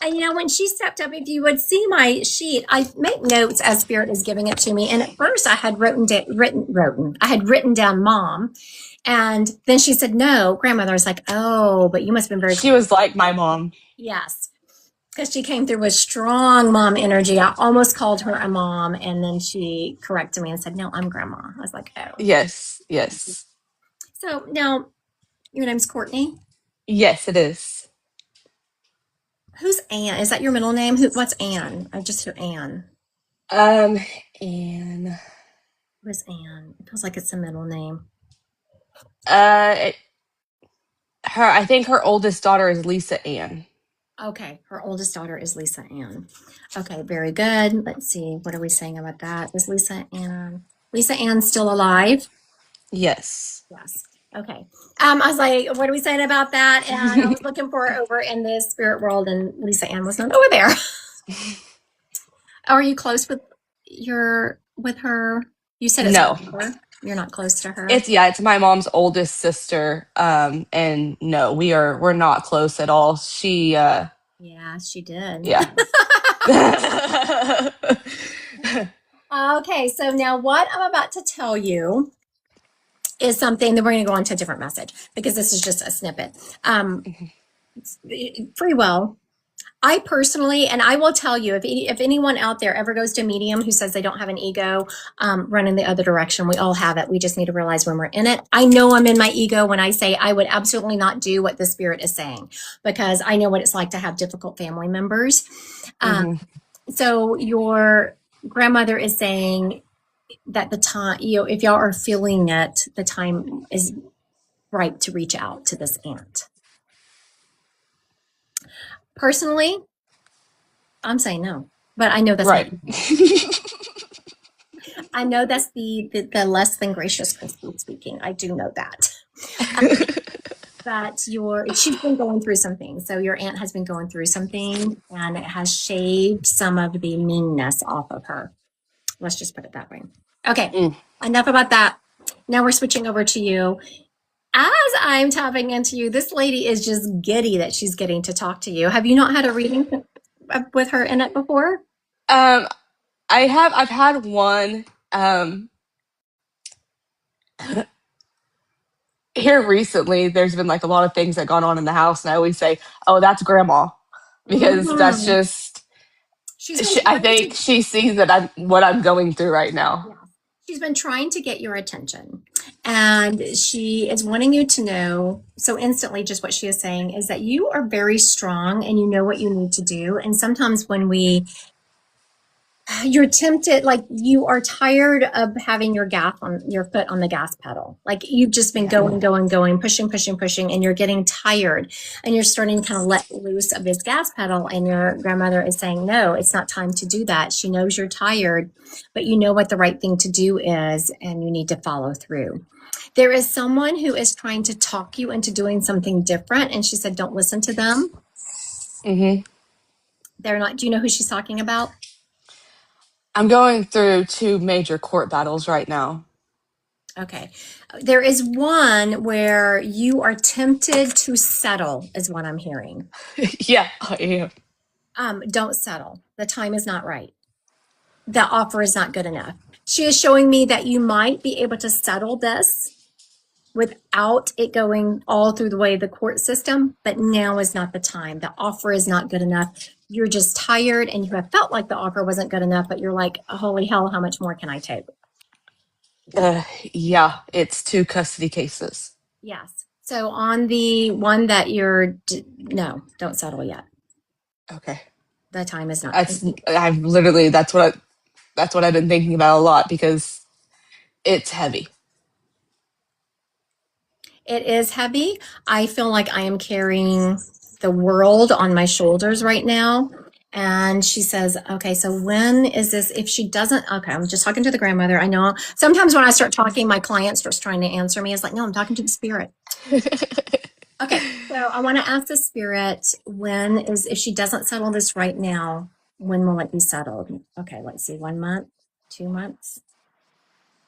And when she stepped up, if you would see my sheet, I make notes as Spirit is giving it to me. And at first, I had written down mom, and then she said no. Grandmother was like, oh, but you must have been very She was like my mom. yes, because she came through with strong mom energy. I almost called her a mom, and then she corrected me and said, no, I'm grandma. I was like, oh. Yes, yes. So now your name's Courtney. Yes, it is. Who's Ann? Is that your middle name? What's Ann? I just hear Ann. And Who's Ann? It feels like it's a middle name. uh I think her oldest daughter is Lisa Ann. Okay, her oldest daughter is Lisa Ann. Okay, very good. Let's see. What are we saying about that? Is Lisa Ann still alive? Yes. Yes. Okay. I was like, what are we saying about that? And I was looking for her over in the spirit world, and Lisa Ann was not over there. Are you close with her? You said it's No. her mother. You're not close to her. It's my mom's oldest sister. And no, we're not close at all. She Yeah, she did. yeah. Okay, so now what I'm about to tell you is something that we're going to go on to a different message because this is just a snippet. Free will. I personally, and I will tell you, if anyone out there ever goes to a medium who says they don't have an ego, run in the other direction. We all have it. We just need to realize when we're in it. I know I'm in my ego when I say I would absolutely not do what the spirit is saying because I know what it's like to have difficult family members. So your grandmother is saying that the time, if y'all are feeling it, the time is right to reach out to this aunt. Personally, I'm saying no, but I know that's right. I know that's the less than gracious Christy speaking. I do know that. That she's been going through something. So your aunt has been going through something and it has shaved some of the meanness off of her. Let's just put it that way. Okay, enough about that. Now we're switching over to you. As I'm tapping into you, this lady is just giddy that she's getting to talk to you. Have you not had a reading with her in it before? I've had one here recently. There's been like a lot of things that gone on in the house, and I always say, "Oh, that's grandma," because that's just. I think she sees that what I'm going through right now. Yeah. She's been trying to get your attention, and she is wanting you to know. So instantly, just what she is saying is that you are very strong, and you know what you need to do. And sometimes when you're tempted, like you are tired of having your foot on the gas pedal. Like you've just been going, pushing, and you're getting tired and you're starting to kind of let loose of this gas pedal. And your grandmother is saying, no, it's not time to do that. She knows you're tired, but you know what the right thing to do is, and you need to follow through. There is someone who is trying to talk you into doing something different. And she said, don't listen to them. They're not, do you know who she's talking about? I'm going through 2 major court battles right now. Okay. There is one where you are tempted to settle, is what I'm hearing. Yeah, I am. Don't settle. The time is not right. The offer is not good enough. She is showing me that you might be able to settle this without it going all through the way of the court system, but now is not the time. The offer is not good enough. You're just tired and you have felt like the offer wasn't good enough, but you're like, holy hell, how much more can I take? Yeah, it's 2 custody cases. Yes. So on the one that no, don't settle yet. Okay. The time is not. That's what that's what I've been thinking about a lot because it's heavy. It is heavy. I feel like I am carrying the world on my shoulders right now. And she says, okay, so when is this? If she doesn't, okay, I'm just talking to the grandmother. I know sometimes when I start talking, my client starts trying to answer me. It's like, no, I'm talking to the spirit. Okay, so I want to ask the spirit, if she doesn't settle this right now, when will it be settled? Okay, let's see, 1 month, 2 months.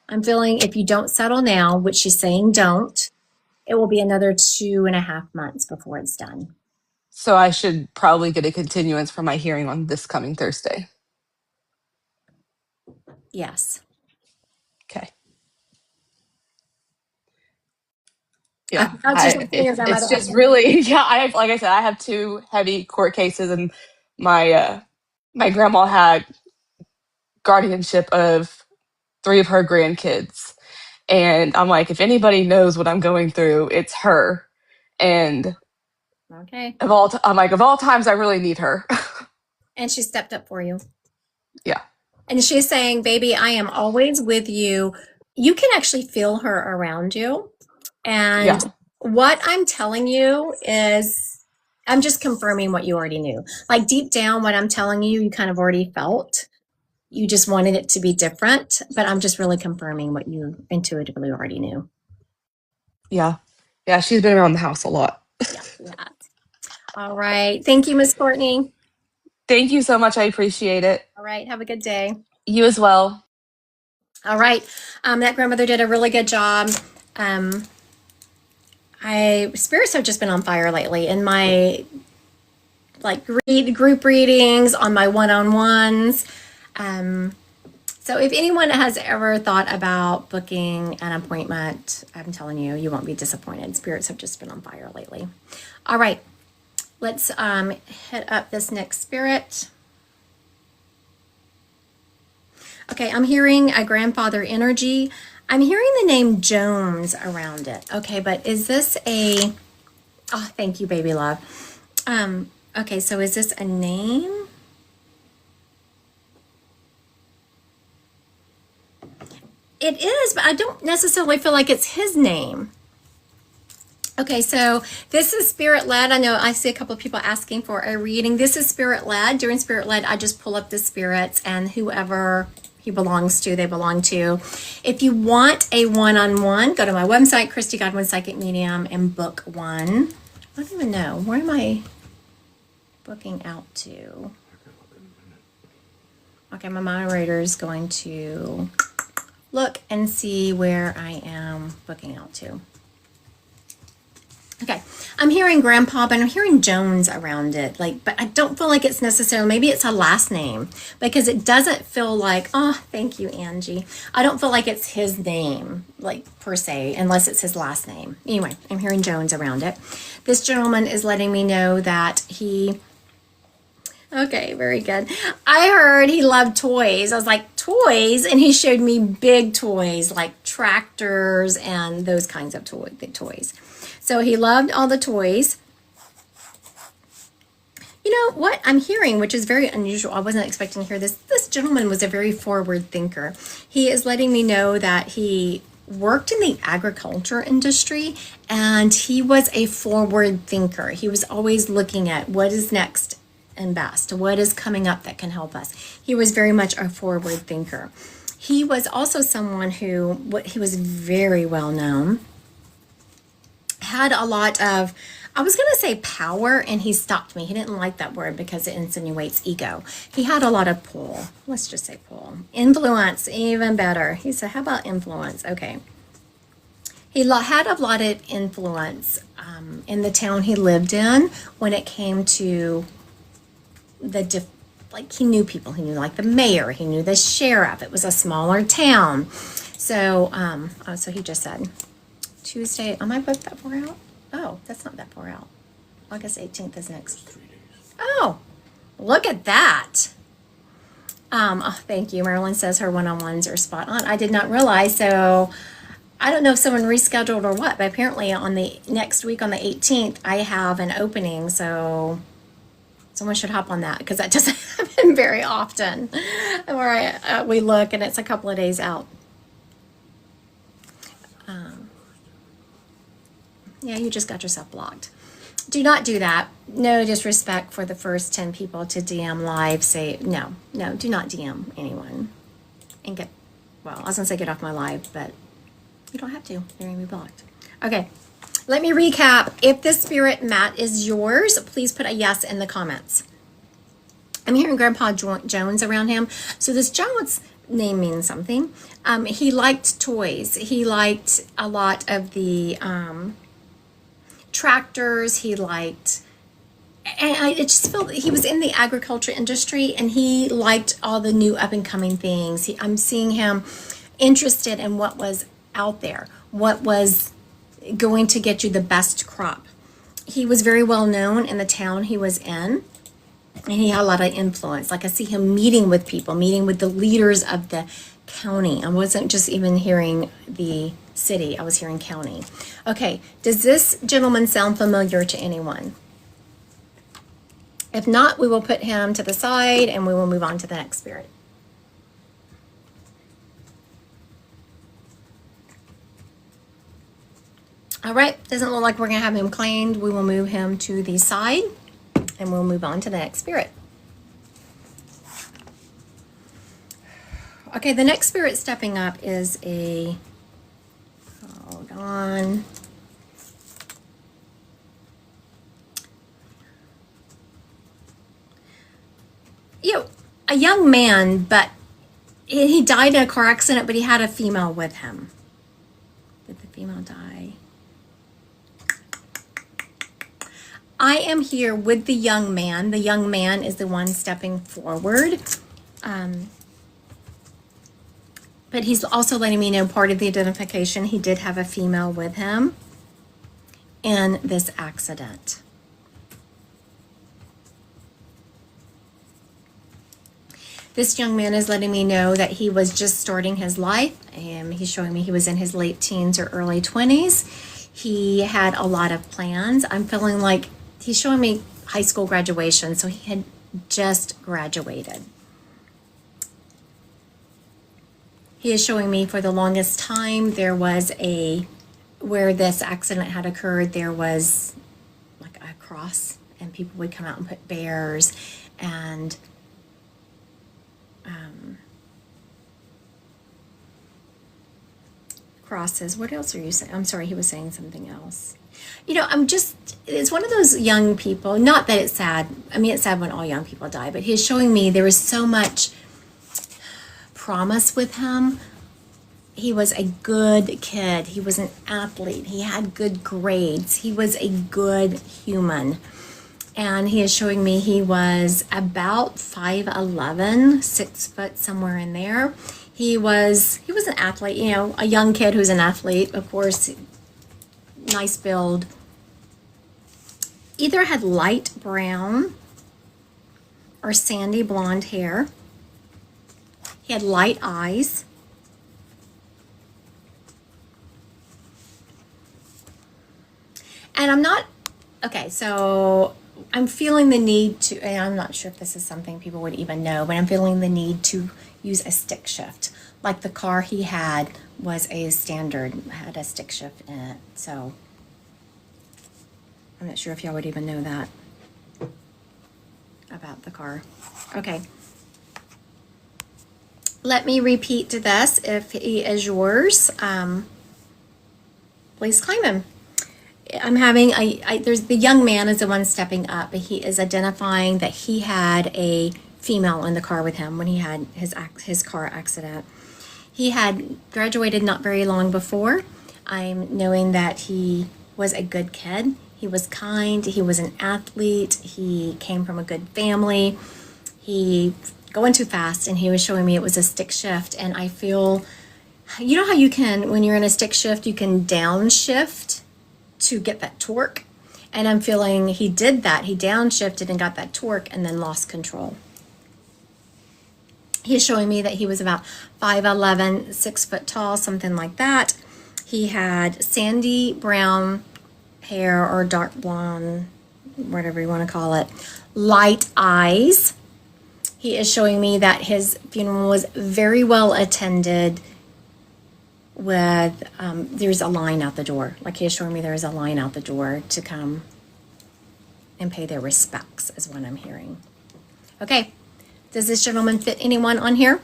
I'm feeling if you don't settle now, which she's saying don't, it will be another 2.5 months before it's done. So I should probably get a continuance for my hearing on this coming Thursday. Yes. Okay. Yeah, it's just really, yeah. Like I said, I have 2 heavy court cases, and my my grandma had guardianship of 3 of her grandkids, and I'm like, if anybody knows what I'm going through, it's her. And Okay. I'm like, of all times, I really need her. And she stepped up for you. Yeah. And she's saying, baby, I am always with you. You can actually feel her around you. And Yeah. what I'm telling you is, I'm just confirming what you already knew. Like deep down, what I'm telling you, you kind of already felt. You just wanted it to be different, but I'm just really confirming what you intuitively already knew. Yeah. Yeah. She's been around the house a lot. Yeah. All right. Thank you, Miss Courtney. Thank you so much. I appreciate it. All right. Have a good day. You as well. All right. That grandmother did a really good job. Spirits have just been on fire lately in my group readings, on my one-on-ones. So if anyone has ever thought about booking an appointment, I'm telling you, you won't be disappointed. Spirits have just been on fire lately. All right. Let's hit up this next spirit. Okay, I'm hearing a grandfather energy. I'm hearing the name Jones around it. Okay, but is this oh, thank you, baby love. Okay, so is this a name? It is, but I don't necessarily feel like it's his name. Okay, so this is spirit led. I know I see a couple of people asking for a reading. This is spirit led. During spirit led, I just pull up the spirits and whoever he belongs to, they belong to. If you want a one-on-one, go to my website, Christy Godwin Psychic Medium, and book one. I don't even know. Where am I booking out to? Okay, my moderator is going to look and see where I am booking out to. Okay, I'm hearing grandpa, but I'm hearing Jones around it. But I don't feel like it's necessarily, maybe it's a last name because it doesn't feel like, oh, thank you, Angie. I don't feel like it's his name, per se, unless it's his last name. Anyway, I'm hearing Jones around it. This gentleman is letting me know that okay, very good. I heard he loved toys. I was like, toys? And he showed me big toys like tractors and those kinds of toys. So he loved all the toys. You know what I'm hearing, which is very unusual. I wasn't expecting to hear this. This gentleman was a very forward thinker. He is letting me know that he worked in the agriculture industry and he was a forward thinker. He was always looking at what is next and best, what is coming up that can help us. He was very much a forward thinker. He was also someone who, he was very well known, had a lot of, I was going to say power, and he stopped me. He didn't like that word because it insinuates ego. He had a lot of pull. Let's just say pull. Influence, even better. He said, how about influence? Okay. He had a lot of influence in the town he lived in when it came to he knew people. He knew the mayor. He knew the sheriff. It was a smaller town. So, so he just said, Tuesday, am I booked that far out? Oh, that's not that far out. August 18th is next. Oh, look at that. Thank you. Marilyn says her one-on-ones are spot on. I did not realize, so I don't know if someone rescheduled or what, but apparently on the next week on the 18th, I have an opening, so Someone should hop on that because that doesn't happen very often where we look and it's a couple of days out. Yeah, you just got yourself blocked. Do not do that. No disrespect for the first 10 people to DM live. Say, no, do not DM anyone. And get, well, I was going to say get off my live, but you don't have to. You're going to be blocked. Okay, let me recap. If this spirit mat is yours, please put a yes in the comments. I'm hearing Grandpa Jones around him. So this Jones name means something. He liked toys. He liked a lot of the tractors. He liked, and I just felt that he was in the agriculture industry and he liked all the new up and coming things. I'm seeing him interested in what was out there, what was going to get you the best crop. He was very well known in the town he was in, and he had a lot of influence. Like I see him meeting with people, meeting with the leaders of the county. I wasn't just even hearing the city, I was hearing county. Okay, does this gentleman sound familiar to anyone? If not, we will put him to the side and we will move on to the next spirit. All right, doesn't look like we're gonna have him claimed. We will move him to the side and we'll move on to the next spirit. Okay, the next spirit stepping up is a, hold on. A young man, but he died in a car accident, but he had a female with him. Did the female die? I am here with the young man. The young man is the one stepping forward. But he's also letting me know part of the identification, he did have a female with him in this accident. This young man is letting me know that he was just starting his life. He's showing me he was in his late teens or early 20s. He had a lot of plans. I'm feeling like he's showing me high school graduation, so he had just graduated. He is showing me for the longest time there was where this accident had occurred, there was like a cross, and people would come out and put bears and crosses. What else are you saying? I'm sorry, he was saying something else. It's one of those young people, not that it's sad. I mean, it's sad when all young people die, but he's showing me there was so much promise with him. He was a good kid. He was an athlete. He had good grades. He was a good human. And he is showing me he was about 5'11", 6 foot, somewhere in there. He was an athlete, a young kid who's an athlete, of course, nice build. Either had light brown or sandy blonde hair. He had light eyes. And so I'm feeling the need to, and I'm not sure if this is something people would even know, but I'm feeling the need to use a stick shift. Like the car he had was a standard, had a stick shift in it. So I'm not sure if y'all would even know that about the car. Okay. Let me repeat to this. If he is yours, please claim him. I'm having there's the young man is the one stepping up, but he is identifying that he had a female in the car with him when he had his car accident. He had graduated not very long before. I'm knowing that he was a good kid. He was kind. He was an athlete. He came from a good family. He going too fast, and he was showing me it was a stick shift. And I feel, you know how you can, when you're in a stick shift, you can downshift to get that torque. And I'm feeling he did that. He downshifted and got that torque and then lost control. He's showing me that he was about 5'11", 6 foot tall, something like that. He had sandy brown hair or dark blonde, whatever you want to call it, light eyes. He is showing me that his funeral was very well attended with, there's a line out the door. Like he is showing me there's a line out the door to come and pay their respects, is what I'm hearing. Okay. Does this gentleman fit anyone on here?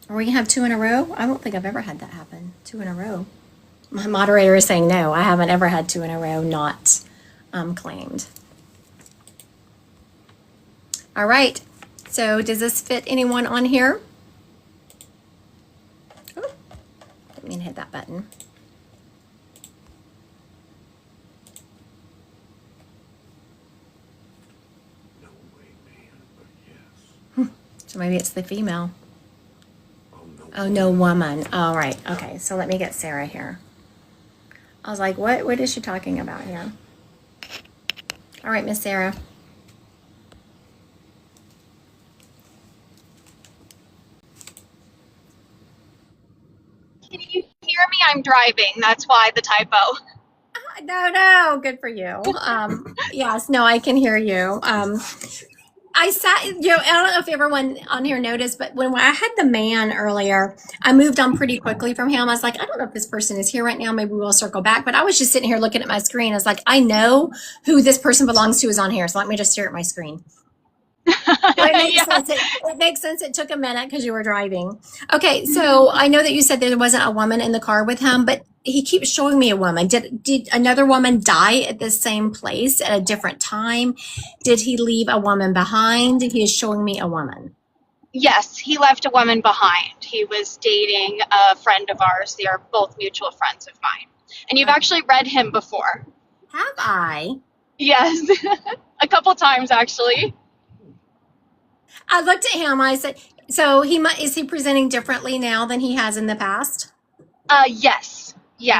Are we gonna have 2 in a row? I don't think I've ever had that happen. 2 in a row. My moderator is saying no. I haven't ever had 2 in a row not claimed. All right. So does this fit anyone on here? Oh, didn't mean to hit that button. No way, man, but yes. So maybe it's the female. Oh, no. Oh, no woman. All right. Okay. So let me get Sarah here. I was like, what is she talking about here? All right, Miss Sarah. Can you hear me? I'm driving. That's why the typo. No, good for you. Yes, no, I can hear you. I sat, I don't know if everyone on here noticed, but when I had the man earlier, I moved on pretty quickly from him. I was like, I don't know if this person is here right now. Maybe we'll circle back. But I was just sitting here looking at my screen. I was like, I know who this person belongs to is on here. So let me just stare at my screen. It makes sense. It makes sense. It took a minute because you were driving. Okay, so I know that you said there wasn't a woman in the car with him, but he keeps showing me a woman. Did another woman die at the same place at a different time? Did he leave a woman behind? He is showing me a woman. Yes, he left a woman behind. He was dating a friend of ours. They are both mutual friends of mine. And you've actually read him before. Have I? Yes, a couple times actually. I looked at him. I said, so is he presenting differently now than he has in the past? Yes. He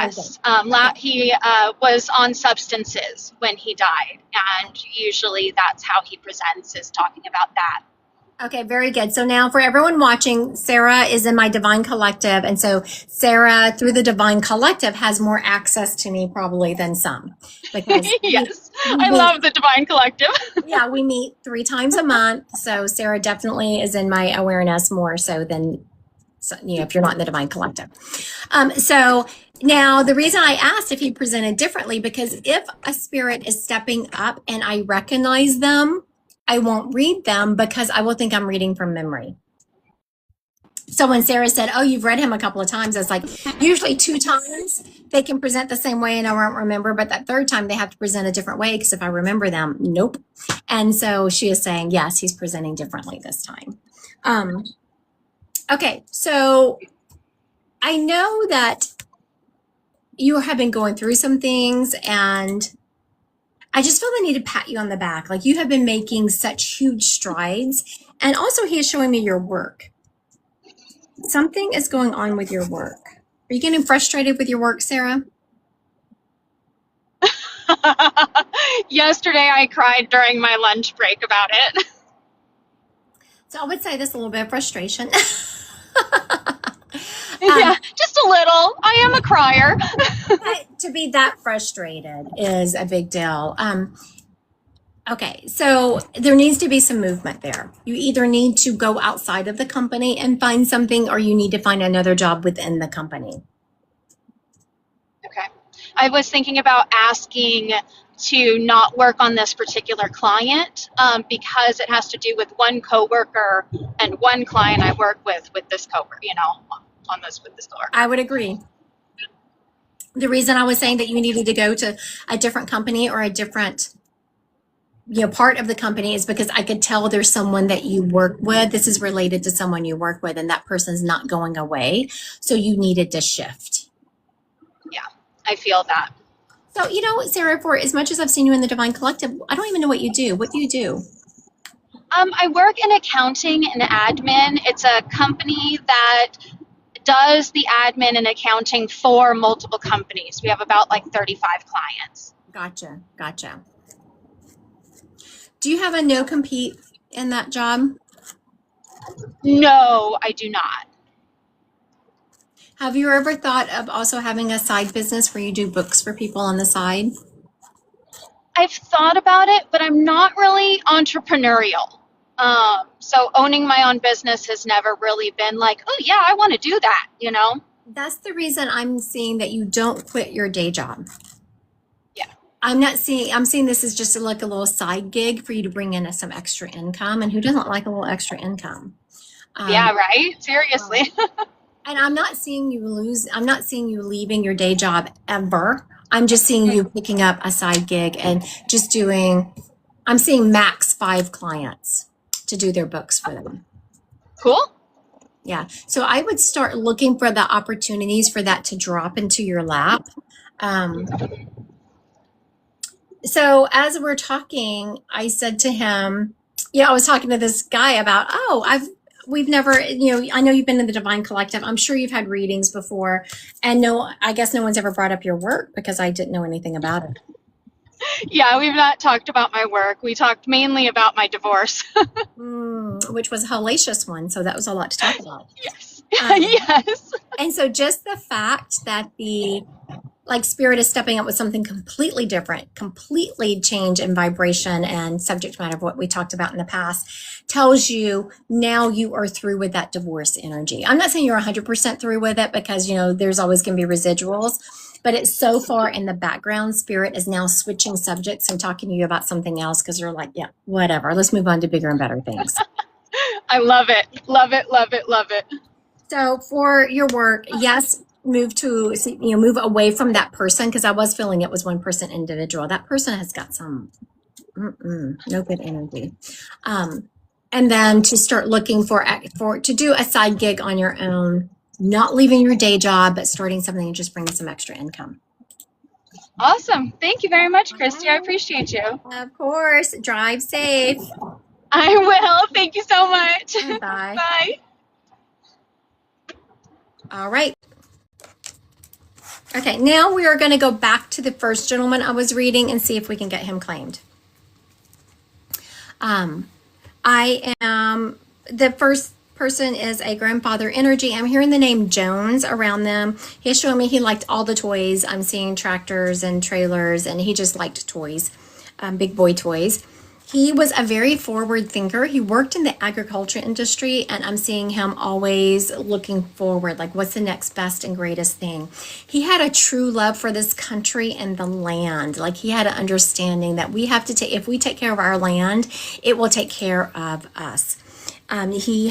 was on substances when he died, and usually that's how he presents, is talking about that. Okay, very good. So now for everyone watching, Sarah is in my Divine Collective. And so Sarah, through the Divine Collective, has more access to me probably than some. Because Yes, I love the Divine Collective. yeah, we meet 3 times a month. So Sarah definitely is in my awareness more so than, if you're not in the Divine Collective. So now the reason I asked if he presented differently, because if a spirit is stepping up and I recognize them, I won't read them because I will think I'm reading from memory. So when Sarah said, oh, you've read him a couple of times, I was like, usually 2 times they can present the same way and I won't remember, but that 3rd time they have to present a different way because if I remember them, nope. And so she is saying, yes, he's presenting differently this time. Okay, so I know that you have been going through some things and I just feel the need to pat you on the back. Like you have been making such huge strides. And also he is showing me your work. Something is going on with your work. Are you getting frustrated with your work, Sarah? Yesterday I cried during my lunch break about it. So I would say this a little bit of frustration. Yeah, just a little. I am a crier. To be that frustrated is a big deal. Okay, so there needs to be some movement there. You either need to go outside of the company and find something, or you need to find another job within the company. Okay. I was thinking about asking to not work on this particular client because it has to do with one coworker and one client I work with this coworker, with this coworker. I would agree. The reason I was saying that you needed to go to a different company or a different part of the company is because I could tell there's someone that you work with. This is related to someone you work with and that person's not going away. So you needed to shift. Yeah, I feel that. So, Sarah, for as much as I've seen you in the Divine Collective, I don't even know what you do. What do you do? I work in accounting and admin. It's a company that does the admin and accounting for multiple companies. We have about 35 clients. Gotcha. Do you have a no compete in that job? No, I do not. Have you ever thought of also having a side business where you do books for people on the side? I've thought about it, but I'm not really entrepreneurial. So owning my own business has never really been like, oh yeah, I want to do that, you know? That's the reason I'm seeing that you don't quit your day job. Yeah. I'm seeing this as just like a little side gig for you to bring in some extra income. And who doesn't like a little extra income? Yeah, right? Seriously. And I'm not seeing you leaving your day job ever. I'm just seeing you picking up a side gig and just I'm seeing max 5 clients to do their books for them. Cool. Yeah. So I would start looking for the opportunities for that to drop into your lap. So as we're talking, I said to him, I was talking to this guy about, we've never, I know you've been in the Divine Collective. I'm sure you've had readings before. And no, I guess no one's ever brought up your work because I didn't know anything about it. Yeah, we've not talked about my work. We talked mainly about my divorce. Which was a hellacious one. So that was a lot to talk about. Yes. Yes. And so just the fact that Spirit is stepping up with something completely different, completely change in vibration and subject matter of what we talked about in the past, tells you now you are through with that divorce energy. I'm not saying you're 100% through with it because, there's always going to be residuals, but it's so far in the background. Spirit is now switching subjects and talking to you about something else because you're like, yeah, whatever. Let's move on to bigger and better things. I love it. Love it, love it, love it. So for your work, yes, move away from that person because I was feeling it was one person individual. That person has got some no good energy. And then to start looking to do a side gig on your own, not leaving your day job, but starting something and just bringing some extra income. Awesome. Thank you very much, Christy. I appreciate you. Of course. Drive safe. I will. Thank you so much. Bye. Bye. All right. Okay, now we are going to go back to the first gentleman I was reading and see if we can get him claimed. The first person is a grandfather energy. I'm hearing the name Jones around them. He's showing me he liked all the toys. I'm seeing tractors and trailers, and he just liked toys, big boy toys. He was a very forward thinker. He worked in the agriculture industry, and I'm seeing him always looking forward, like what's the next best and greatest thing. He had a true love for this country and the land. Like he had an understanding that we have to if we take care of our land, it will take care of us. He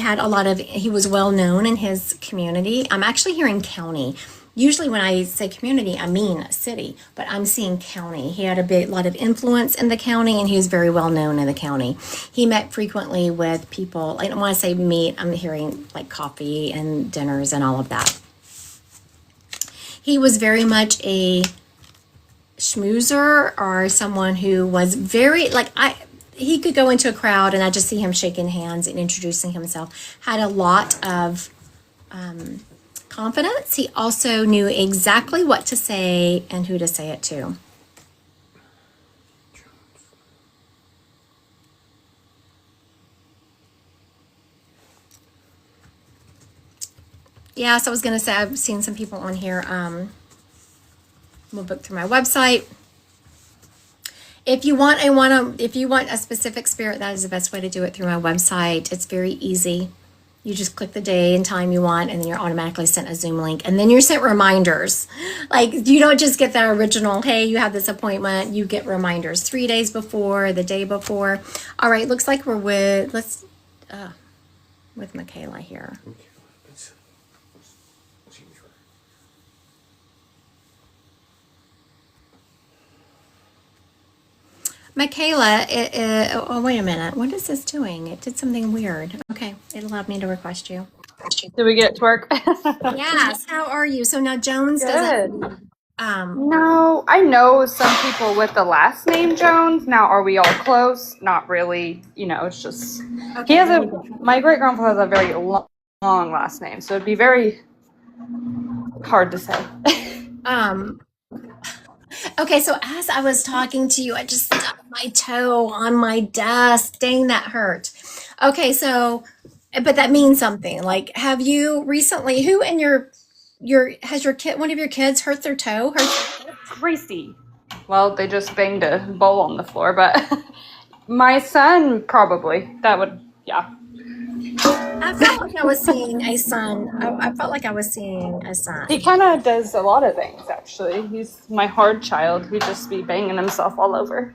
was well known in his community. I'm actually hearing county. Usually when I say community, I mean city, but I'm seeing county. He had a lot of influence in the county, and he was very well known in the county. He met frequently with people. I don't want to say meet, I'm hearing like coffee and dinners and all of that. He was very much a schmoozer, or someone who was very, he could go into a crowd and I just see him shaking hands and introducing himself. Had a lot of confidence. He also knew exactly what to say and who to say it to. Yeah, so I was going to say I've seen some people on here. We'll book through my website. If you want a specific spirit, that is the best way to do it through my website. It's very easy. You just click the day and time you want, and then you're automatically sent a Zoom link. And then you're sent reminders. Like, you don't just get the original, hey, you have this appointment. You get reminders 3 days before, the day before. All right, looks like we're with Michaela here. Okay, let's see her. Michaela, wait a minute. What is this doing? It did something weird. Okay, it allowed me to request you. Did we get it to work? Yes, how are you? So now Jones doesn't... Good. No, I know some people with the last name Jones. Now, are we all close? Not really. It's just Okay. my great grandfather has a very long last name, so it'd be very hard to say. Okay, so as I was talking to you, I just stubbed my toe on my desk. Dang, that hurt. Okay, so, but that means something. Like, have you recently, who in your has your kid, one of your kids hurt their toe? Gracie. Well, they just banged a bowl on the floor, but my son probably. That would, yeah. I felt like I was seeing a son. I felt like I was seeing a son. He kind of does a lot of things, actually. He's my hard child who just be banging himself all over.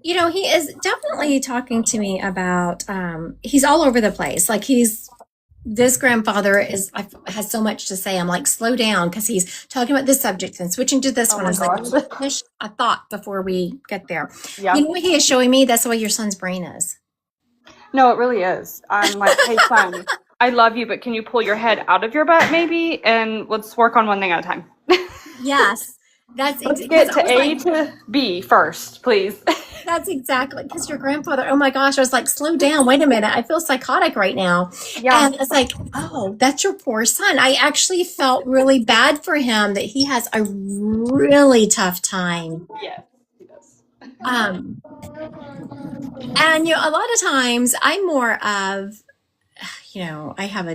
You know, he is definitely talking to me about, he's all over the place. Like this grandfather has so much to say. I'm like, slow down, because he's talking about this subject and switching to this Oh one. my I was like, gosh. finish a thought before we get there. Yeah. You know what he is showing me? That's the way your son's brain is. No, it really is. I'm like, hey, son, I love you, but can you pull your head out of your butt maybe? And let's work on one thing at a time. Yes. Let's Get to A to B first, please. That's exactly, because your grandfather, oh my gosh, I was like, slow down, wait a minute, I feel psychotic right now. Yeah. And it's like, oh, that's your poor son. I actually felt really bad for him that he has a really tough time. Yes, he does. And a lot of times I'm more of, I have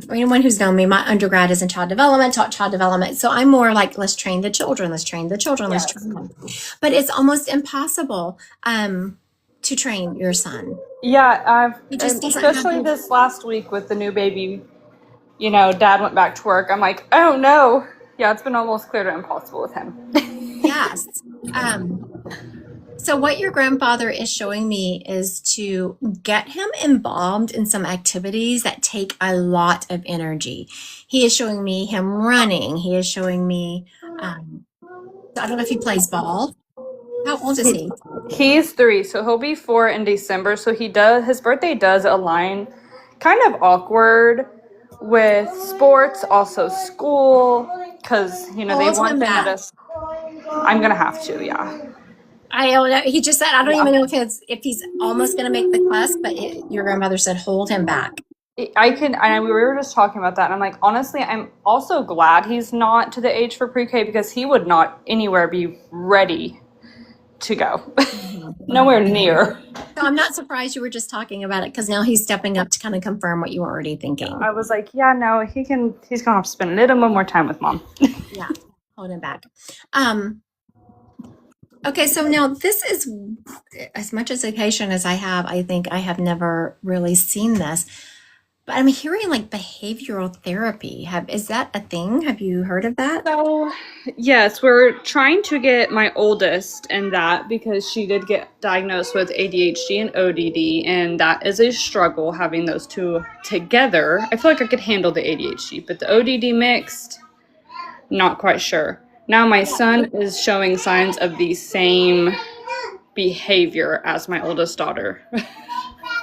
for anyone who's known me, my undergrad is in child development, taught child development. So I'm more like, let's train the children, let's train the children, let's train them. But it's almost impossible to train your son. Yeah, He just doesn't have especially the- this last week with the new baby, Dad went back to work. I'm like, oh no. Yeah, it's been almost clear to impossible with him. Yes. So what your grandfather is showing me is to get him involved in some activities that take a lot of energy. He is showing me him running. He is showing me, I don't know if he plays ball. How old is he? He's 3, so he'll be 4 in December. So his birthday does align kind of awkward with sports, also school, because, they Hold want him them back. I'm going to have to, yeah. I don't know. He just said, I don't even know if he's almost going to make the class, but your grandmother said, hold him back. We were just talking about that, and I'm like, honestly, I'm also glad he's not to the age for pre-K, because he would not anywhere be ready to go. Nowhere near. So I'm not surprised you were just talking about it, because now he's stepping up to kind of confirm what you were already thinking. I was like, yeah, no, he's going to have to spend a little more time with Mom. Yeah, hold him back. Okay, so now this is, as much education as I have, I think I have never really seen this. But I'm hearing like behavioral therapy. Is that a thing? Have you heard of that? So, yes, we're trying to get my oldest in that, because she did get diagnosed with ADHD and ODD, and that is a struggle having those two together. I feel like I could handle the ADHD, but the ODD mixed, not quite sure. Now my son is showing signs of the same behavior as my oldest daughter.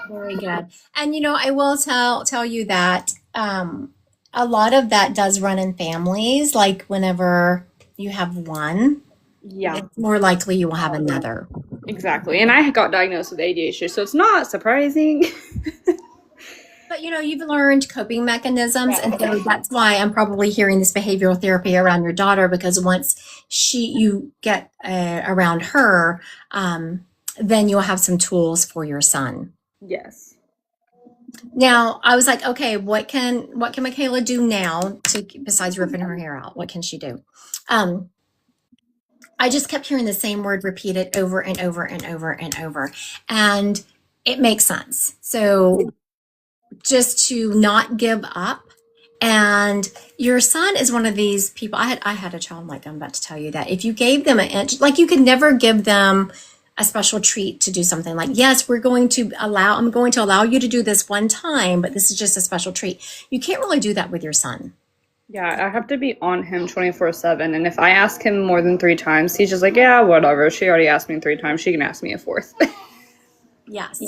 Very good. And I will tell you that a lot of that does run in families. Like whenever you have one, Yeah, it's more likely you will have another. exactly. And I got diagnosed with ADHD, so it's not surprising. But you've learned coping mechanisms, and so that's why I'm probably hearing this behavioral therapy around your daughter, because once you get around her, then you'll have some tools for your son. Yes. Now, I was like, okay, what can Michaela do now besides ripping her hair out? What can she do? I just kept hearing the same word repeated over and over and over and over, and it makes sense. So just to not give up. And your son is one of these people. I had a child like I'm about to tell you that if you gave them an inch, like you could never give them a special treat to do something like, yes, I'm going to allow you to do this one time, but this is just a special treat. You can't really do that with your son. Yeah, I have to be on him 24/7, and if I ask him more than 3 times, he's just like, yeah, whatever. She already asked me 3 times. She can ask me a 4th. Yes.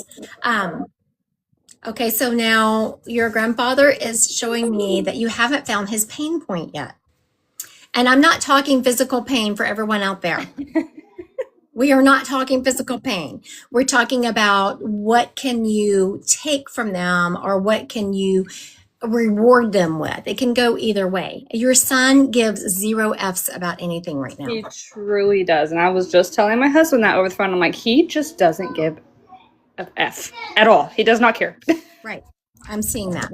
Okay, so now your grandfather is showing me that you haven't found his pain point yet. And I'm not talking physical pain for everyone out there. We are not talking physical pain. We're talking about what can you take from them, or what can you reward them with. It can go either way. Your son gives 0 F's about anything right now. He truly does. And I was just telling my husband that over the phone. I'm like, he just doesn't give an F at all. He does not care. Right. I'm seeing that.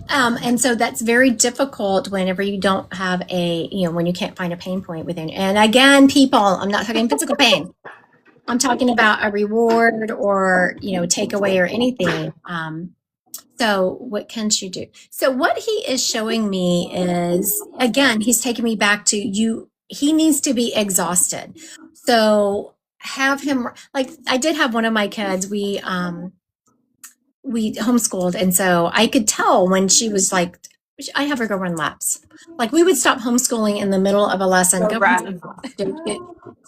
And so that's very difficult whenever you don't have when you can't find a pain point within. And again, people, I'm not talking physical pain. I'm talking about a reward or, takeaway or anything. So what can she do? So what he is showing me is, again, he's taking me back to you. He needs to be exhausted. So have him, like I did have one of my kids, we homeschooled. And so I could tell when she was like, I have her go run laps. Like we would stop homeschooling in the middle of a lesson, go run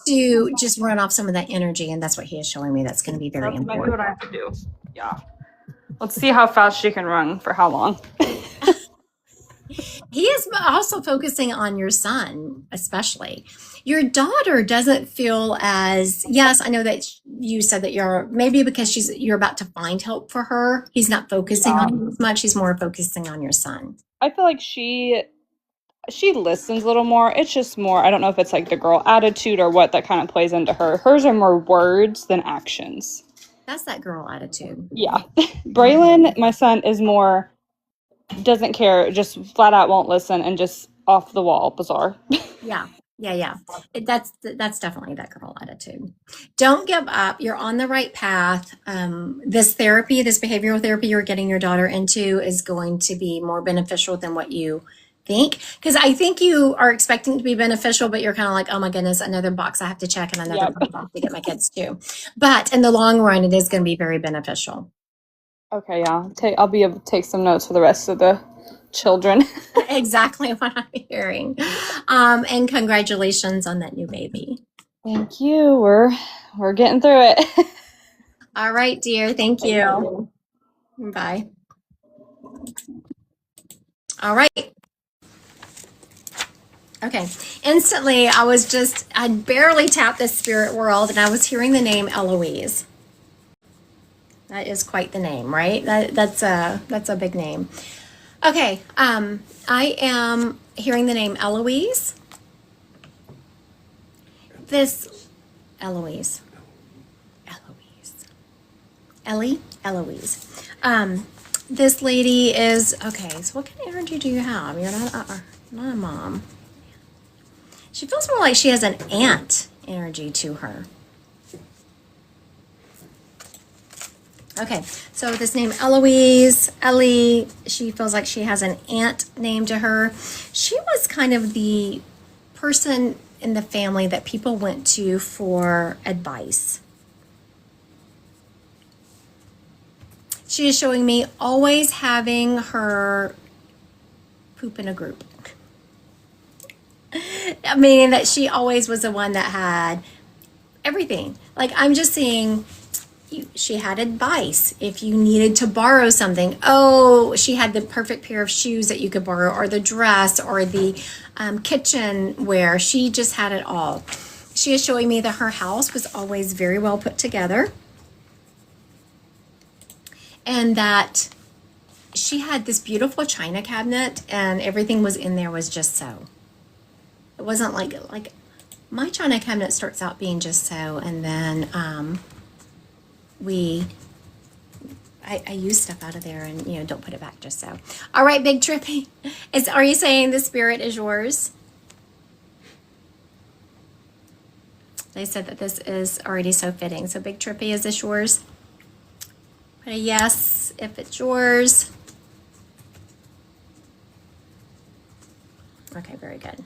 to just run off some of that energy. And that's what he is showing me. That's going to be very That's important. what I have to do. Yeah. Let's see how fast she can run for how long. He is also focusing on your son, especially. Your daughter doesn't feel as, yes, I know that you said that maybe because you're about to find help for her. He's not focusing on you as much. He's more focusing on your son. I feel like she listens a little more. It's just more, I don't know if it's like the girl attitude or what that kind of plays into her. Hers are more words than actions. That's that girl attitude. Yeah. Braylon, my son, is more, doesn't care, just flat out won't listen and just off the wall, bizarre. Yeah. That's definitely that girl attitude. Don't give up. You're on the right path. This behavioral therapy you're getting your daughter into is going to be more beneficial than what you think. Because I think you are expecting it to be beneficial, but you're kind of like, oh my goodness, another box I have to check and another box I have to get my kids to. But in the long run, it is going to be very beneficial. Okay, yeah. I'll be able to take some notes for the rest of the children. Exactly what I'm hearing. And congratulations on that new baby. Thank you. We're getting through it. All right, dear. Thank you. Bye. All right. Okay. Instantly, I barely tapped the spirit world and I was hearing the name Eloise. That is quite the name, right? That's a big name. Okay. I am hearing the name Eloise. Eloise. This lady is, okay, so what kind of energy do you have? You're not a mom. She feels more like she has an aunt energy to her. Okay, so this name Eloise, Ellie, she feels like she has an aunt named to her. She was kind of the person in the family that people went to for advice. She is showing me always having her poop in a group. Meaning that she always was the one that had everything. Like I'm just seeing she had advice if you needed to borrow something. Oh, she had the perfect pair of shoes that you could borrow, or the dress, or the kitchenware. She just had it all. She is showing me that her house was always very well put together, and that she had this beautiful china cabinet, and everything was in there was just so. It wasn't like my china cabinet starts out being just so, and then I use stuff out of there and don't put it back just so. All right, Big Trippy, are you saying the spirit is yours? They said that this is already so fitting. So Big Trippy, is this yours? Put a yes if it's yours. Okay, very good.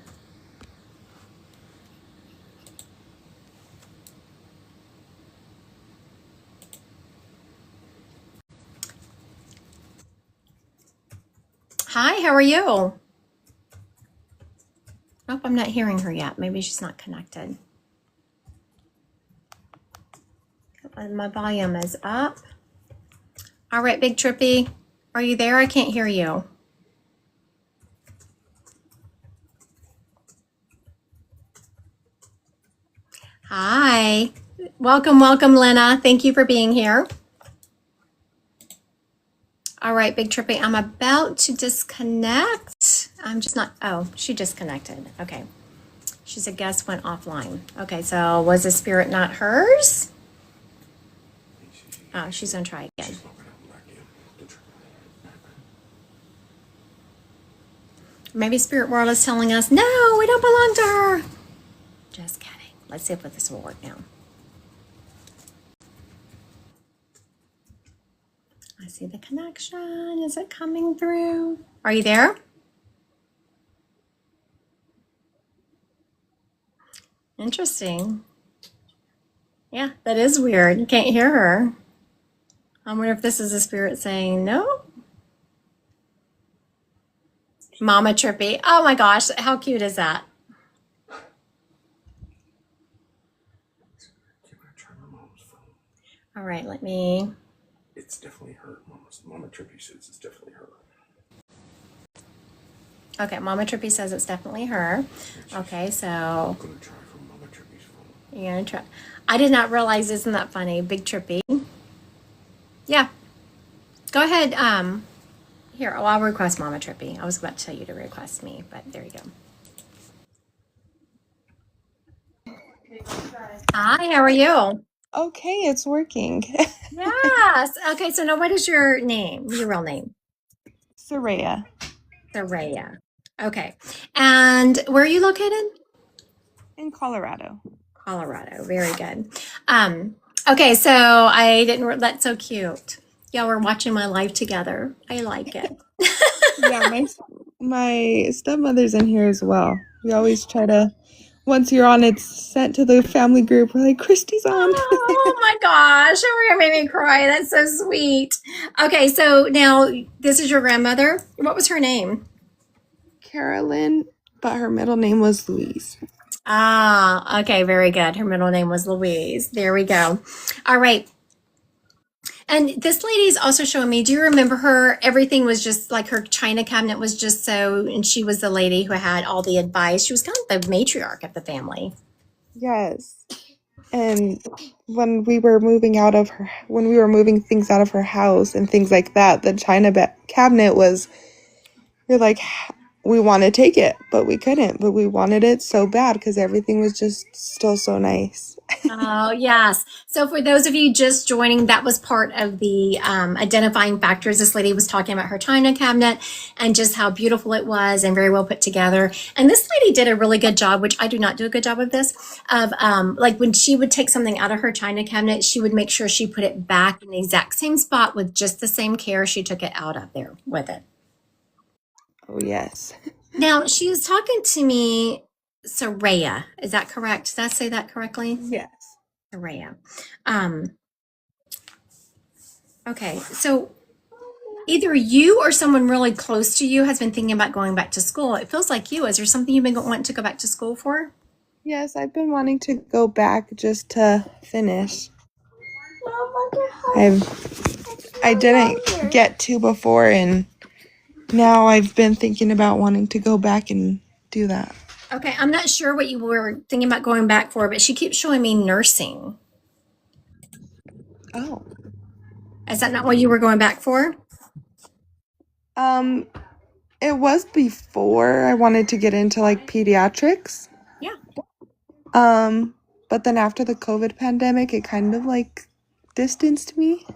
Hi, how are you? Nope, I'm not hearing her yet. Maybe she's not connected. My volume is up. All right, Big Trippy, are you there? I can't hear you. Hi. Welcome, Lena. Thank you for being here. All right, Big Trippy, I'm about to disconnect. I'm just not, oh, she disconnected. Okay. She said guest went offline. Okay, so was the spirit not hers? Oh, she's gonna try again. Maybe Spirit World is telling us, no, we don't belong to her. Just kidding. Let's see if this will work now. I see the connection. Is it coming through? Are you there? Interesting. Yeah, that is weird. You can't hear her. I wonder if this is a spirit saying no. Mama Trippy. Oh my gosh, how cute is that? Can I try my mom's phone? All right, let me. It's definitely her. Mama Trippy says it's definitely her. Okay, Mama Trippy says it's definitely her. Okay, so I'm gonna try from Mama Trippy's phone. you're gonna try. I did not realize, isn't that funny? Big Trippy. Yeah. Go ahead. Here, I'll request Mama Trippy. I was about to tell you to request me, but there you go. Hi, how are you? Okay, it's working. Yes. Okay, so now what is your name? Your real name? Soraya. Saraya. Okay. And where are you located? In Colorado. Colorado. Very good. Okay, so I didn't, that's so cute. Y'all were watching my live together. I like it. Yeah, my stepmother's in here as well. We always try to, once you're on, it's sent to the family group. We're like, Christy's on. Oh my gosh, you're gonna make me cry. That's so sweet. Okay, so now this is your grandmother. What was her name? Carolyn, but her middle name was Louise. Ah, okay, very good. Her middle name was Louise. There we go. All right. And this lady is also showing me, do you remember her? Everything was just like her china cabinet was just so, and she was the lady who had all the advice. She was kind of the matriarch of the family. Yes. And when we were moving things out of her house and things like that, the china cabinet was, we're like, we want to take it, but we couldn't. But we wanted it so bad because everything was just still so nice. Oh, yes. So for those of you just joining, that was part of the identifying factors. This lady was talking about her china cabinet and just how beautiful it was and very well put together. And this lady did a really good job, which I do not do a good job of this, of like when she would take something out of her china cabinet, she would make sure she put it back in the exact same spot with just the same care she took it out of there with it. Oh, yes. Now, she was talking to me, Soraya. Is that correct? Did I say that correctly? Yes. Soraya. Okay, so either you or someone really close to you has been thinking about going back to school. It feels like you. Is there something you've been wanting to go back to school for? Yes, I've been wanting to go back just to finish. I didn't get to before, and now I've been thinking about wanting to go back and do that. Okay, I'm not sure what you were thinking about going back for, but she keeps showing me nursing. Oh. Is that not what you were going back for? It was before I wanted to get into like pediatrics. Yeah. But then after the COVID pandemic, it kind of like distanced me.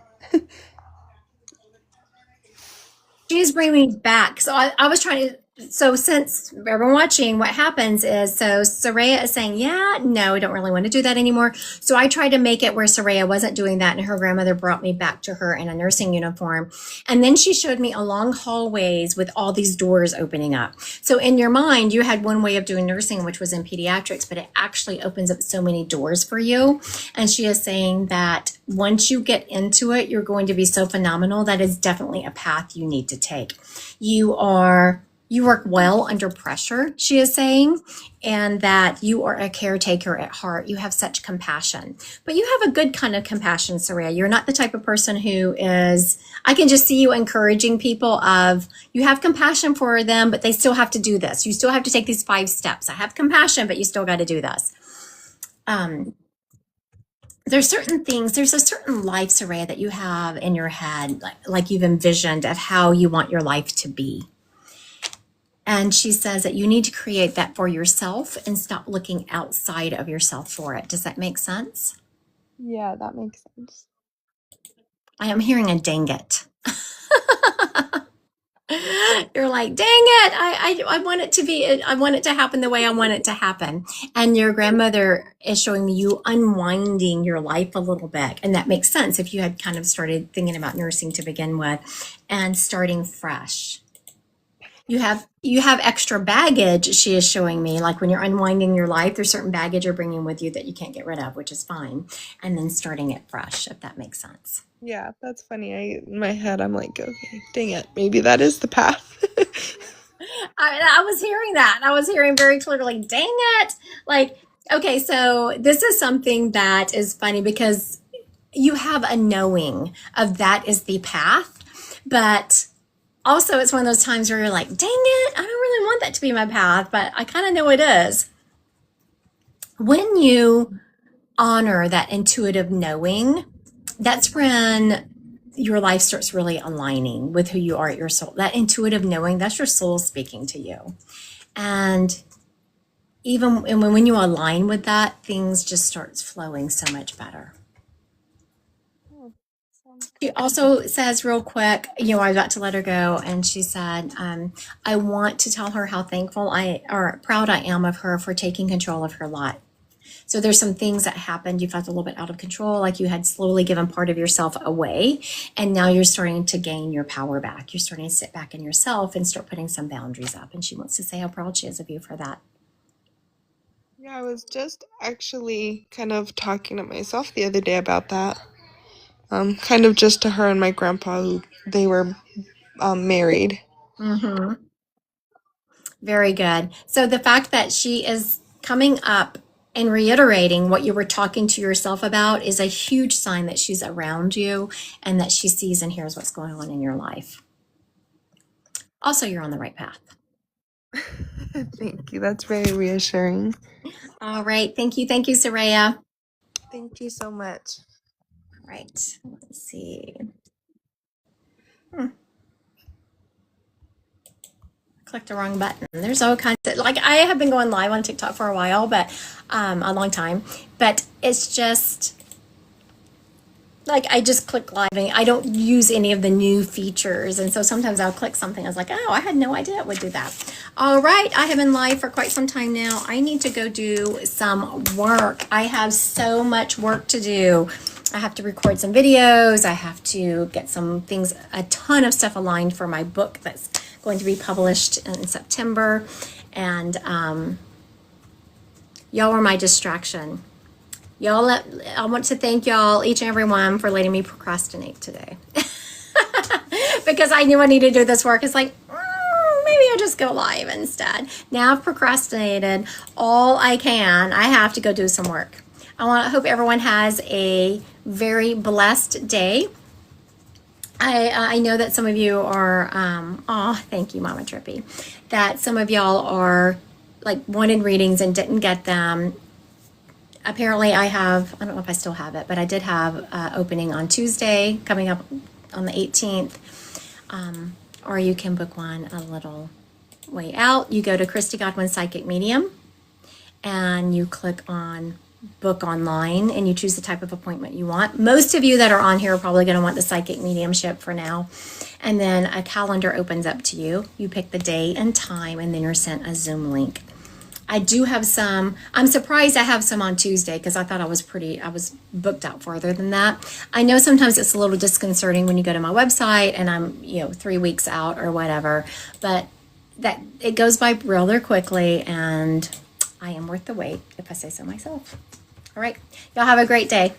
She's bringing me back. So I was trying to, so since everyone watching, what happens is, so Soraya is saying, yeah, no, we don't really want to do that anymore. So I tried to make it where Soraya wasn't doing that, and her grandmother brought me back to her in a nursing uniform. And then she showed me along hallways with all these doors opening up. So in your mind, you had one way of doing nursing, which was in pediatrics, but it actually opens up so many doors for you. And she is saying that once you get into it, you're going to be so phenomenal. That is definitely a path you need to take. You work well under pressure, she is saying, and that you are a caretaker at heart. You have such compassion, but you have a good kind of compassion, Soraya. You're not the type of person who is, I can just see you encouraging people of, you have compassion for them, but they still have to do this. You still have to take these 5 steps. I have compassion, but you still got to do this. There's certain things, there's a certain life, Soraya, that you have in your head, like you've envisioned of how you want your life to be. And she says that you need to create that for yourself and stop looking outside of yourself for it. Does that make sense? Yeah, that makes sense. I am hearing a dang it. You're like, dang it, I want it to be, I want it to happen the way I want it to happen. And your grandmother is showing me you unwinding your life a little bit. And that makes sense if you had kind of started thinking about nursing to begin with and starting fresh. You have extra baggage, she is showing me. Like when you're unwinding your life, there's certain baggage you're bringing with you that you can't get rid of, which is fine. And then starting it fresh, if that makes sense. Yeah, that's funny. In my head, I'm like, okay, dang it. Maybe that is the path. I was hearing that. I was hearing very clearly, dang it. Like, okay, so this is something that is funny because you have a knowing of that is the path, but also it's one of those times where you're like, dang it, I don't really want that to be my path, but I kind of know it is. When you honor that intuitive knowing, that's when your life starts really aligning with who you are at your soul. That intuitive knowing, that's your soul speaking to you. And when you align with that, things just starts flowing so much better. She also says real quick, I was about to let her go, and she said, I want to tell her how proud I am of her for taking control of her life. So there's some things that happened. You felt a little bit out of control, like you had slowly given part of yourself away. And now you're starting to gain your power back. You're starting to sit back in yourself and start putting some boundaries up. And she wants to say how proud she is of you for that. Yeah, I was just actually kind of talking to myself the other day about that. Kind of just to her and my grandpa, who they were married. Mm-hmm. Very good. So the fact that she is coming up and reiterating what you were talking to yourself about is a huge sign that she's around you and that she sees and hears what's going on in your life. Also, you're on the right path. Thank you. That's very reassuring. All right. Thank you. Thank you, Soraya. Thank you so much. All right. Let's see. Clicked the wrong button. There's all kinds of, like, I have been going live on TikTok for a while, but a long time, but it's just like I just click live and I don't use any of the new features, and so sometimes I'll click something, I was like, oh, I had no idea it would do that. All right, I have been live for quite some time now. I need to go do some work. I have so much work to do. I have to record some videos. I have to get some things, a ton of stuff aligned for my book that's going to be published in September. And y'all were my distraction. Y'all, I want to thank y'all, each and every one, for letting me procrastinate today. Because I knew I needed to do this work. It's like, maybe I'll just go live instead. Now I've procrastinated all I can. I have to go do some work. I hope everyone has a very blessed day. I know that some of you are, thank you, Mama Trippy, that some of y'all are like wanted readings and didn't get them. Apparently I don't know if I still have it, but I did have opening on Tuesday coming up on the 18th. Or you can book one a little way out. You go to Christy Godwin Psychic Medium and you click on book online and you choose the type of appointment you want. Most of you that are on here are probably going to want the psychic mediumship for now. And then a calendar opens up to you. You pick the day and time, and then you're sent a Zoom link. I do have some, I'm surprised I have some on Tuesday because I thought I was booked out farther than that. I know sometimes it's a little disconcerting when you go to my website and I'm, 3 weeks out or whatever, but that it goes by rather quickly, and I am worth the wait, if I say so myself. All right. Y'all have a great day.